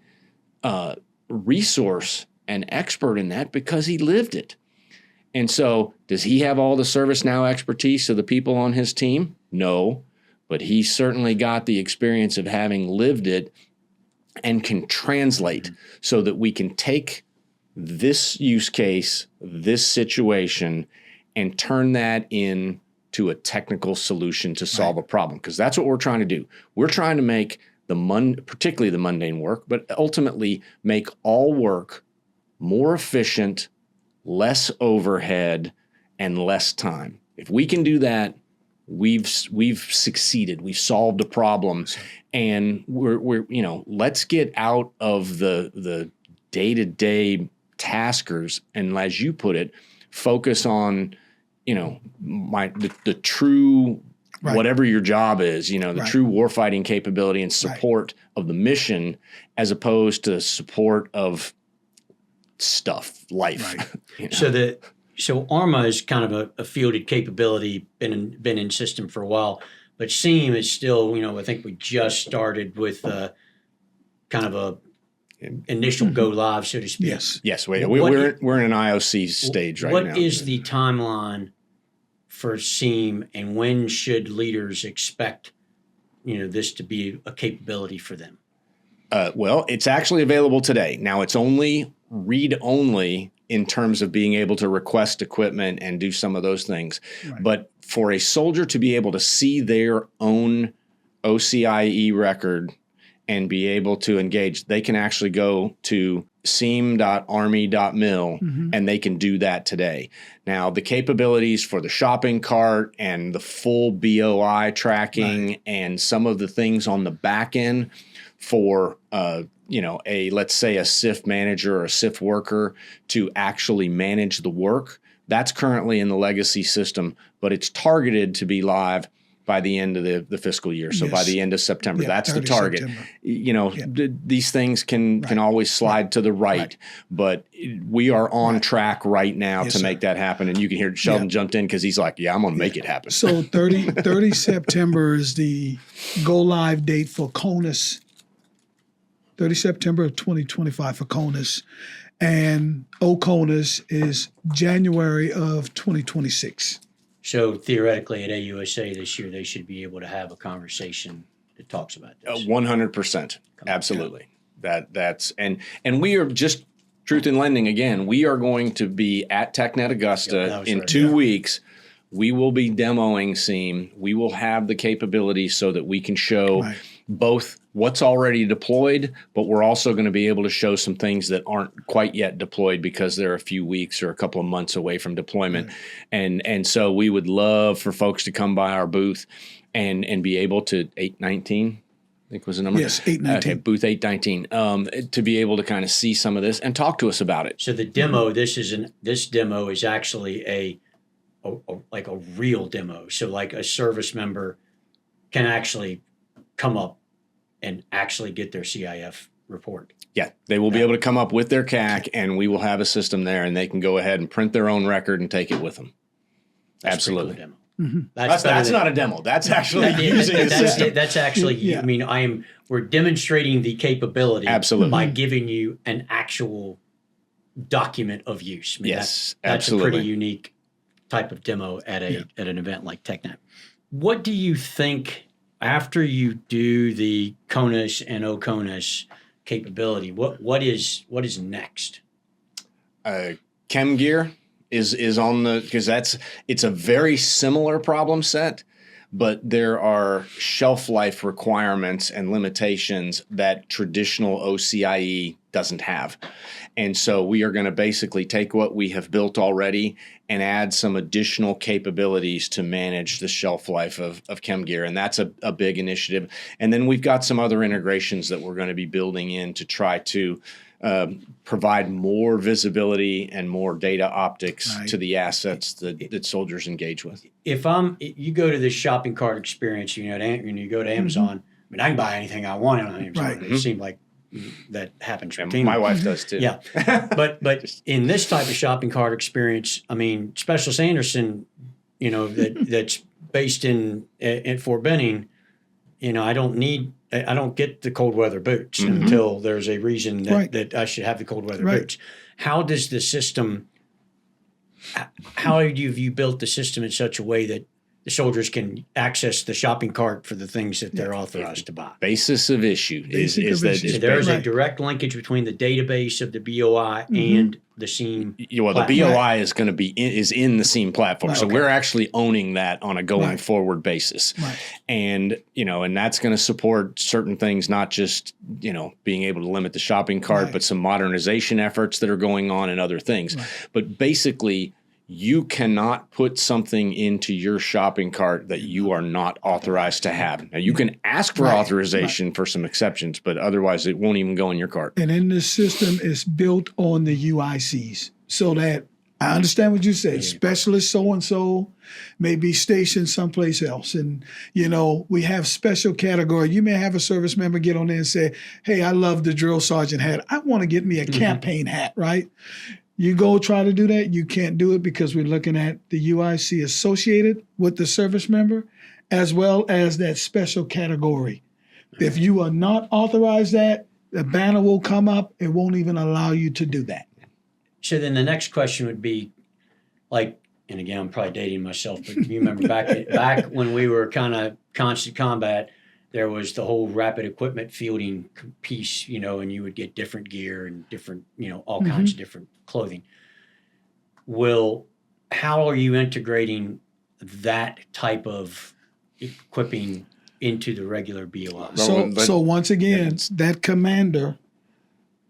resource and expert in that because he lived it. And so does he have all the ServiceNow expertise of the people on his team? No. But he certainly got the experience of having lived it and can translate so that we can take this use case, this situation, and turn that into a technical solution to solve a problem. Because that's what we're trying to do. We're trying to make particularly the mundane work, but ultimately make all work more efficient, less overhead, and less time. If we can do that, we've succeeded. We've solved a problem, and we're let's get out of the day-to-day taskers, and as you put it, focus on the true whatever your job is, the true warfighting capability and support of the mission, as opposed to support of stuff, life. So ArMA is kind of a fielded capability, been in system for a while, but SEAM is still, I think we just started with kind of a initial go live, so to speak. Yes. We're in an IOC stage right now. What is the timeline for SEAM, and when should leaders expect, this to be a capability for them? Well, it's actually available today. Now it's only read only in terms of being able to request equipment and do some of those things. Right. But for a soldier to be able to see their own OCIE record and be able to engage, they can actually go to seam.army.mil, and they can do that today. Now, the capabilities for the shopping cart and the full BOI tracking and some of the things on the back end for let's say a SIF manager or a SIF worker to actually manage the work, that's currently in the legacy system, but it's targeted to be live by the end of the fiscal year. So by the end of September, that's the target. These things can always slide to the right, but we are on track right now to make that happen. And you can hear Sheldon jumped in because he's like, I'm going to make it happen. So 30 September is the go live date for CONUS. 30 September of 2025 for CONUS. And OCONUS is January of 2026. So theoretically, at AUSA this year, they should be able to have a conversation that talks about this. 100%, absolutely. That's and we are just truth in lending again. We are going to be at TechNet Augusta in 2 weeks. We will be demoing Seam. We will have the capability so that we can show both what's already deployed, but we're also going to be able to show some things that aren't quite yet deployed because they're a few weeks or a couple of months away from deployment. And so we would love for folks to come by our booth and be able to 819, I think was the number. Yes, 819. Okay, booth 819, to be able to kind of see some of this and talk to us about it. So the demo, this demo is actually a real demo. So like a service member can actually come up and actually get their CIF report. Yeah, they will be able to come up with their CAC, and we will have a system there, and they can go ahead and print their own record and take it with them. That's Absolutely. Cool demo. That's not a demo. That's actually using a system. That's actually, I mean, we're demonstrating the capability by giving you an actual document of use. I mean, yes, that's absolutely. a pretty unique type of demo at an event like TechNet. What do you think after you do the CONUS and OCONUS capability? What is next? Chem gear is on the, because it's a very similar problem set, but there are shelf life requirements and limitations that traditional OCIE doesn't have. And so we are going to basically take what we have built already and add some additional capabilities to manage the shelf life of chem gear. And that's a big initiative. And then we've got some other integrations that we're going to be building in to try to provide more visibility and more data optics to the assets that soldiers engage with. If you go to this shopping cart experience, and you go to Amazon, I mean, I can buy anything I want on Amazon. It seems like that happens routinely. My wife does too. Yeah, but in this type of shopping cart experience, I mean, Specialist Anderson, that's based in Fort Benning, I don't get the cold weather boots until there's a reason that I should have the cold weather boots. How does the system? How have you built the system in such a way that the soldiers can access the shopping cart for the things that they're authorized to buy? Basis of issue is that so there is a direct linkage between the database of the BOI and the SEAM. Well, the BOI is going to be in the SEAM platform, so we're actually owning that on a going forward basis, and and that's going to support certain things, not just being able to limit the shopping cart, but some modernization efforts that are going on and other things. But basically, you cannot put something into your shopping cart that you are not authorized to have. Now, you can ask for authorization for some exceptions, but otherwise it won't even go in your cart. And in this system, it's built on the UICs so that I understand what you said. Specialist so-and-so may be stationed someplace else. And, we have special category. You may have a service member get on there and say, hey, I love the drill sergeant hat. I want to get me a campaign hat, right? You go try to do that, you can't do it because we're looking at the UIC associated with the service member as well as that special category. If you are not authorized that, the banner will come up. It won't even allow you to do that. So then the next question would be and again, I'm probably dating myself, but you remember back when we were kind of constant combat, there was the whole rapid equipment fielding piece, and you would get different gear and different, all kinds of different clothing. How are you integrating that type of equipping into the regular BOI? So once again, that commander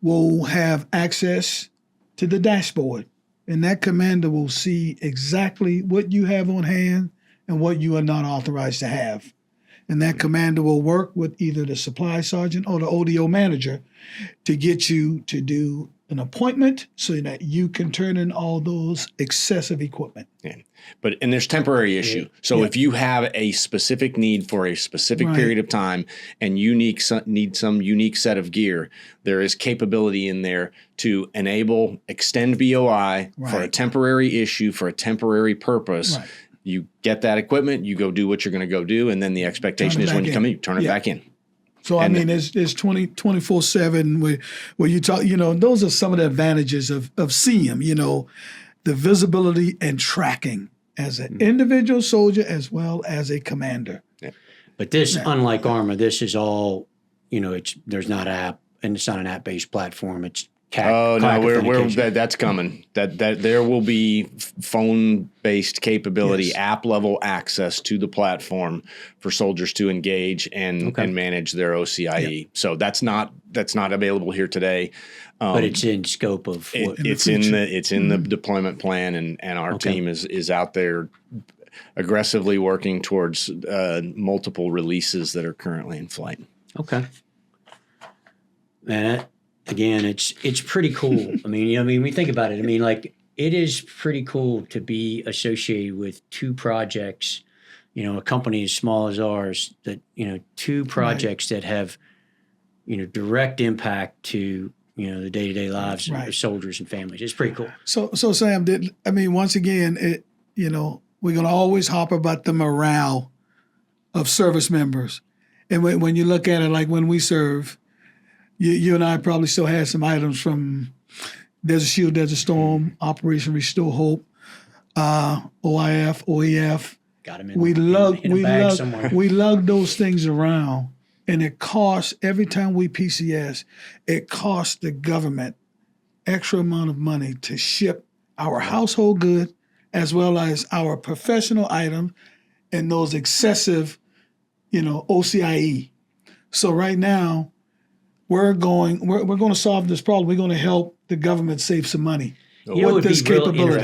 will have access to the dashboard, and that commander will see exactly what you have on hand and what you are not authorized to have. And that commander will work with either the supply sergeant or the ODO manager to get you to do an appointment so that you can turn in all those excessive equipment. Yeah. And there's temporary issue. So if you have a specific need for a specific period of time and need some unique set of gear, there is capability in there to extend BOI for a temporary issue, for a temporary purpose. Right. You get that equipment, you go do what you're going to go do, and then the expectation is when you come in, you turn it back in. So, I mean, it's 24/7 where you talk, those are some of the advantages of SEAM, the visibility and tracking as an individual soldier as well as a commander. Yeah. But this, unlike ArMA, this is all, there's not app, and it's not an app-based platform. It's that's coming. That there will be phone-based capability, app-level access to the platform for soldiers to engage and manage their OCIE. Yep. So that's not available here today. But it's in scope of it's in the deployment plan, and our team is out there aggressively working towards multiple releases that are currently in flight. Okay. Man, again, it's pretty cool. I mean, when we think about it, it is pretty cool to be associated with two projects, a company as small as ours, that, two projects that have, direct impact to, the day-to-day lives of soldiers and families. It's pretty cool. So Sam, once again, we're going to always harp about the morale of service members. And when you look at it, like when we serve, you and I probably still had some items from Desert Shield, Desert Storm, Operation Restore Hope, OIF, OEF. Got them in a bag somewhere. We lug those things around, and it costs, every time we PCS, it costs the government extra amount of money to ship our household good as well as our professional items and those excessive, OCIE. So right now, we're going to solve this problem. We're going to help the government save some money with this capability.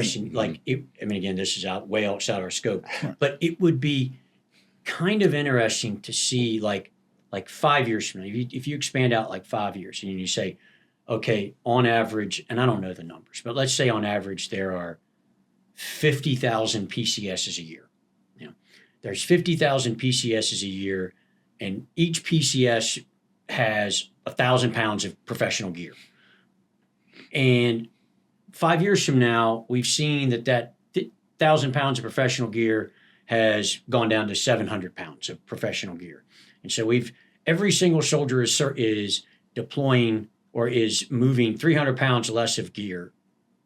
Again, this is way outside our scope, but it would be kind of interesting to see, like 5 years from now, if you expand out like 5 years and you say, okay, on average, and I don't know the numbers, but let's say on average there are 50,000 PCSs a year. There's 50,000 PCSs a year, and each PCS has 1,000 pounds of professional gear. And 5 years from now, we've seen that 1,000 pounds of professional gear has gone down to 700 pounds of professional gear. And so every single soldier is deploying or is moving 300 pounds less of gear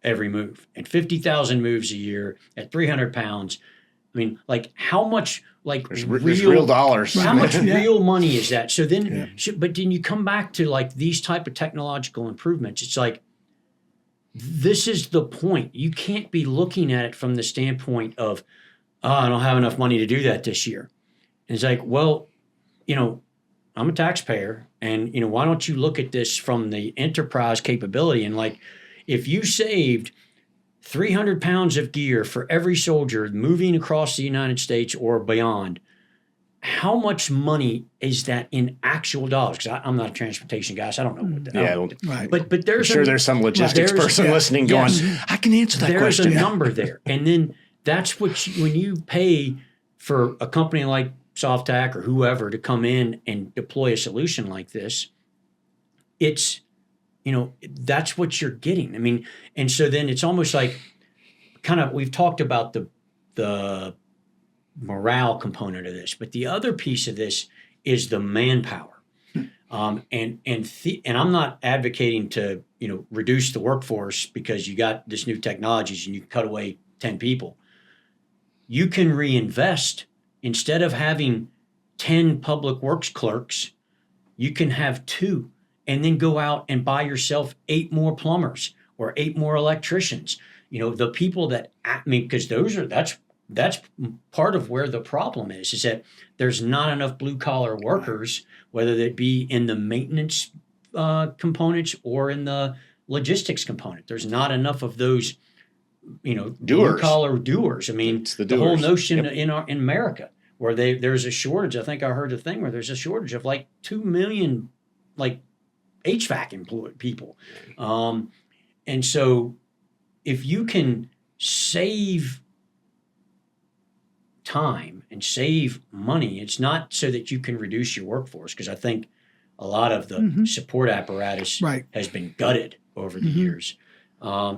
every move. And 50,000 moves a year at 300 pounds. How much real dollars? How much real money is that? So then, but then you come back to these type of technological improvements. It's this is the point. You can't be looking at it from the standpoint of, I don't have enough money to do that this year. And it's well, I'm a taxpayer, and why don't you look at this from the enterprise capability? And if you saved 300 pounds of gear for every soldier moving across the United States or beyond, how much money is that in actual dollars? Because I'm not a transportation guy, so I don't know what that. But there's some logistics person listening going, I can answer that question. There's a number there, and then that's when you pay for a company like SOFtact or whoever to come in and deploy a solution like this. It's that's what you're getting. And so then it's almost we've talked about the morale component of this, but the other piece of this is the manpower. And I'm not advocating to, reduce the workforce because you got this new technologies and you cut away 10 people. You can reinvest. Instead of having 10 public works clerks, you can have 2. And then go out and buy yourself 8 more plumbers or 8 more electricians. The people that, because that's part of where the problem is that there's not enough blue collar workers, whether they be in the maintenance components or in the logistics component. There's not enough of those, Doers. blue-collar doers. I mean, It's the the whole doers. notion Yep. in America where there's a shortage. I think I heard a thing where there's a shortage of like 2 million like HVAC employed people. And so if you can save time and save money, it's not so that you can reduce your workforce, because I think a lot of the support apparatus Right. has been gutted over the years.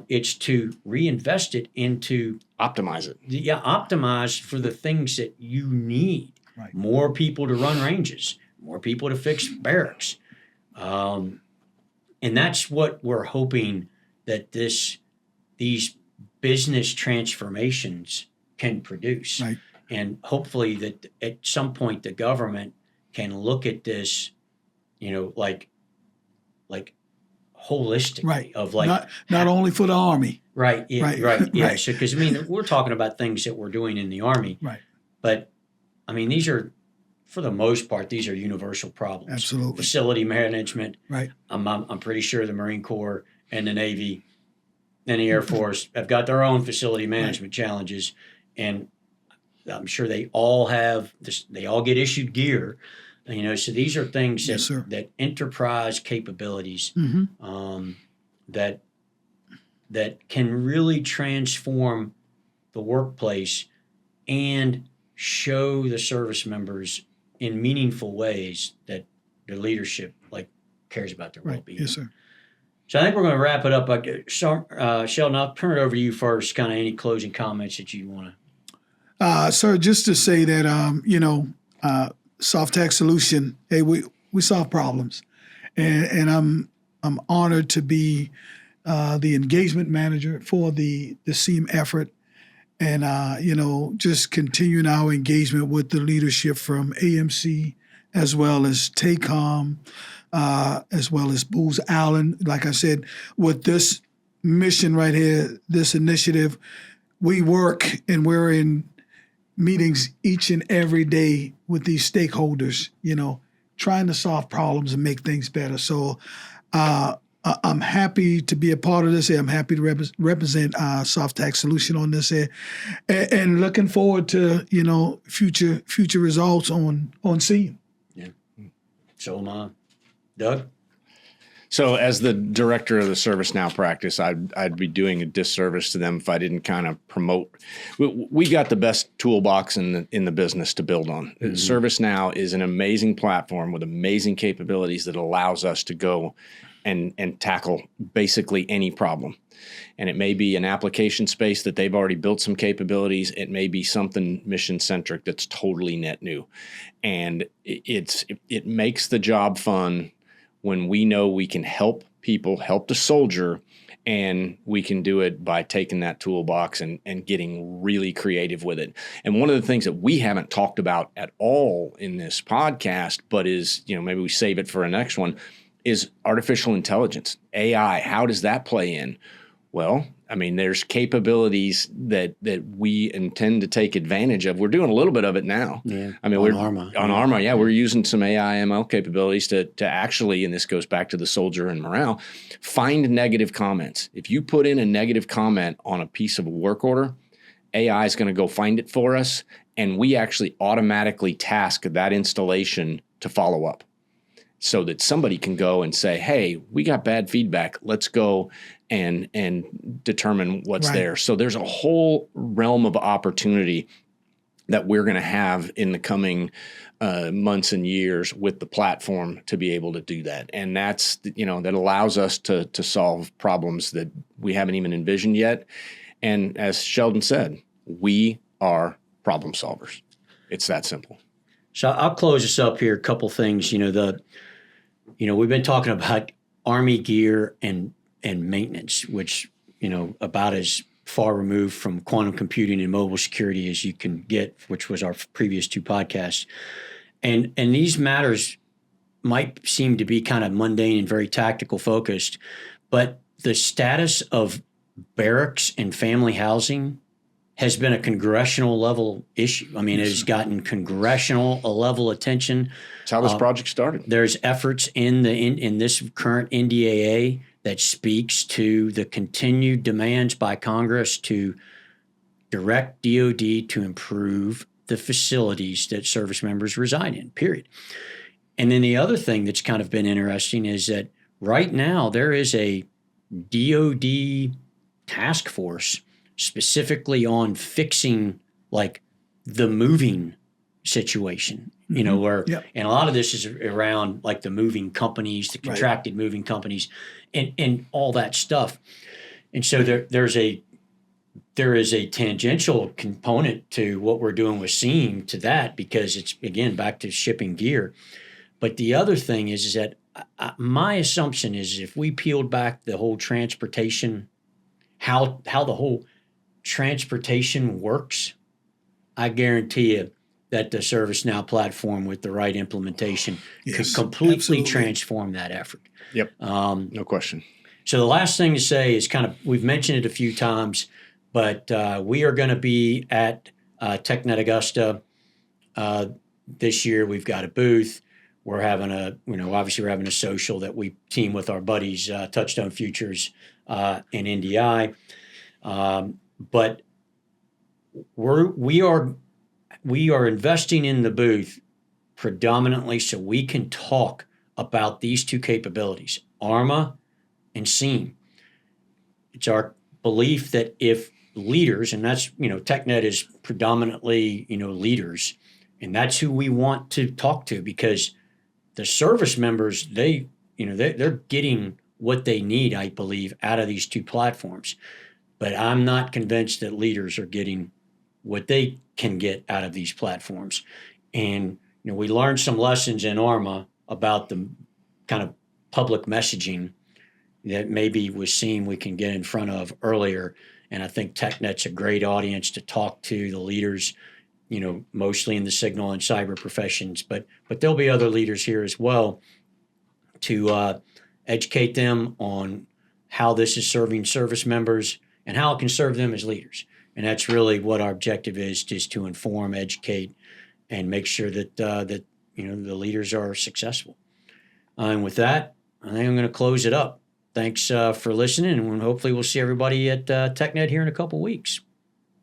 It's to reinvest it into Optimize it. optimize for the things that you need. Right. More people to run ranges, more people to fix barracks. And that's what we're hoping that these business transformations can produce. Right. And hopefully that at some point the government can look at this, like holistically, Right. of like not only for the Army. right, yeah, Right. right, yeah. Right. So because we're talking about things that we're doing in the Army, Right. but these are, for the most part, these are universal problems. Absolutely. Facility management. Right. I'm pretty sure the Marine Corps and the Navy and the Air Force have got their own facility management challenges, and I'm sure they all have this. They all get issued gear, So these are things Yes, sir. that enterprise capabilities that can really transform the workplace and show the service members in meaningful ways that their leadership cares about their Right. well-being. Yes, sir. So I think we're going to wrap it up. Sheldon, I'll turn it over to you first. Kind of any closing comments that you want to. Sir, just to say that, SOFtact solution, hey, we solve problems. And I'm honored to be the engagement manager for the SEAM effort. And, just continuing our engagement with the leadership from AMC, as well as TACOM, as well as Booz Allen. Like I said, with this mission right here, this initiative, we work and we're in meetings each and every day with these stakeholders, trying to solve problems and make things better. So I'm happy to be a part of this. I'm happy to represent SOFtact solution on this, and looking forward to future results on SEAM. Yeah. So am I. Doug? So as the director of the ServiceNow practice, I'd be doing a disservice to them if I didn't kind of promote. We got the best toolbox in the business to build on. ServiceNow is an amazing platform with amazing capabilities that allows us to go and tackle basically any problem. And it may be an application space that they've already built some capabilities. It may be something mission-centric that's totally net new. And it makes the job fun when we know we can help people, help the soldier, and we can do it by taking that toolbox and getting really creative with it. And one of the things that we haven't talked about at all in this podcast, but is, maybe we save it for a next one, is artificial intelligence, AI. How does that play in? Well, there's capabilities that we intend to take advantage of. We're doing a little bit of it now. Yeah. We're ArMA. On ArMA, yeah. We're using some AI ML capabilities to actually, and this goes back to the soldier and morale, find negative comments. If you put in a negative comment on a piece of a work order, AI is going to go find it for us, and we actually automatically task that installation to follow up, so that somebody can go and say, hey, we got bad feedback. Let's go and determine what's there. So there's a whole realm of opportunity that we're going to have in the coming months and years with the platform to be able to do that. And that's, that allows us to solve problems that we haven't even envisioned yet. And as Sheldon said, we are problem solvers. It's that simple. So I'll close this up here. A couple things. We've been talking about Army gear and maintenance, which about as far removed from quantum computing and mobile security as you can get, which was our previous two podcasts. And these matters might seem to be kind of mundane and very tactical focused, but the status of barracks and family housing has been a congressional level issue. I mean, it has gotten congressional level attention. That's how this project started. There's efforts in this current NDAA that speaks to the continued demands by Congress to direct DOD to improve the facilities that service members reside in, period. And then the other thing that's kind of been interesting is that right now there is a DOD task force specifically on fixing like the moving situation, you know, where, and a lot of this is around like the moving companies, the contracted moving companies and all that stuff. And so there is a tangential component to what we're doing with SEAM to that, because it's, again, back to shipping gear. But the other thing is that my assumption is if we peeled back the whole transportation, how the whole transportation works, I guarantee you that the ServiceNow platform with the right implementation could completely transform that effort. Yep. No question. So the last thing to say is kind of, we've mentioned it a few times, but we are going to be at TechNet Augusta this year. We've got a booth. We're having obviously we're having a social that we team with our buddies, Touchstone Futures in NDI. But we are investing in the booth predominantly so we can talk about these two capabilities, ArMA and SEAM. It's our belief that if leaders, and that's, TechNet is predominantly, leaders, and that's who we want to talk to, because the service members, they're getting what they need, I believe, out of these two platforms. But I'm not convinced that leaders are getting what they can get out of these platforms. And we learned some lessons in ArMA about the kind of public messaging that maybe with SEAM we can get in front of earlier. And I think TechNet's a great audience to talk to the leaders, mostly in the signal and cyber professions. But there'll be other leaders here as well to educate them on how this is serving service members and how it can serve them as leaders. And that's really what our objective is, just to inform, educate, and make sure that the leaders are successful. And with that, I think I'm going to close it up. Thanks for listening, and hopefully we'll see everybody at TechNet here in a couple weeks.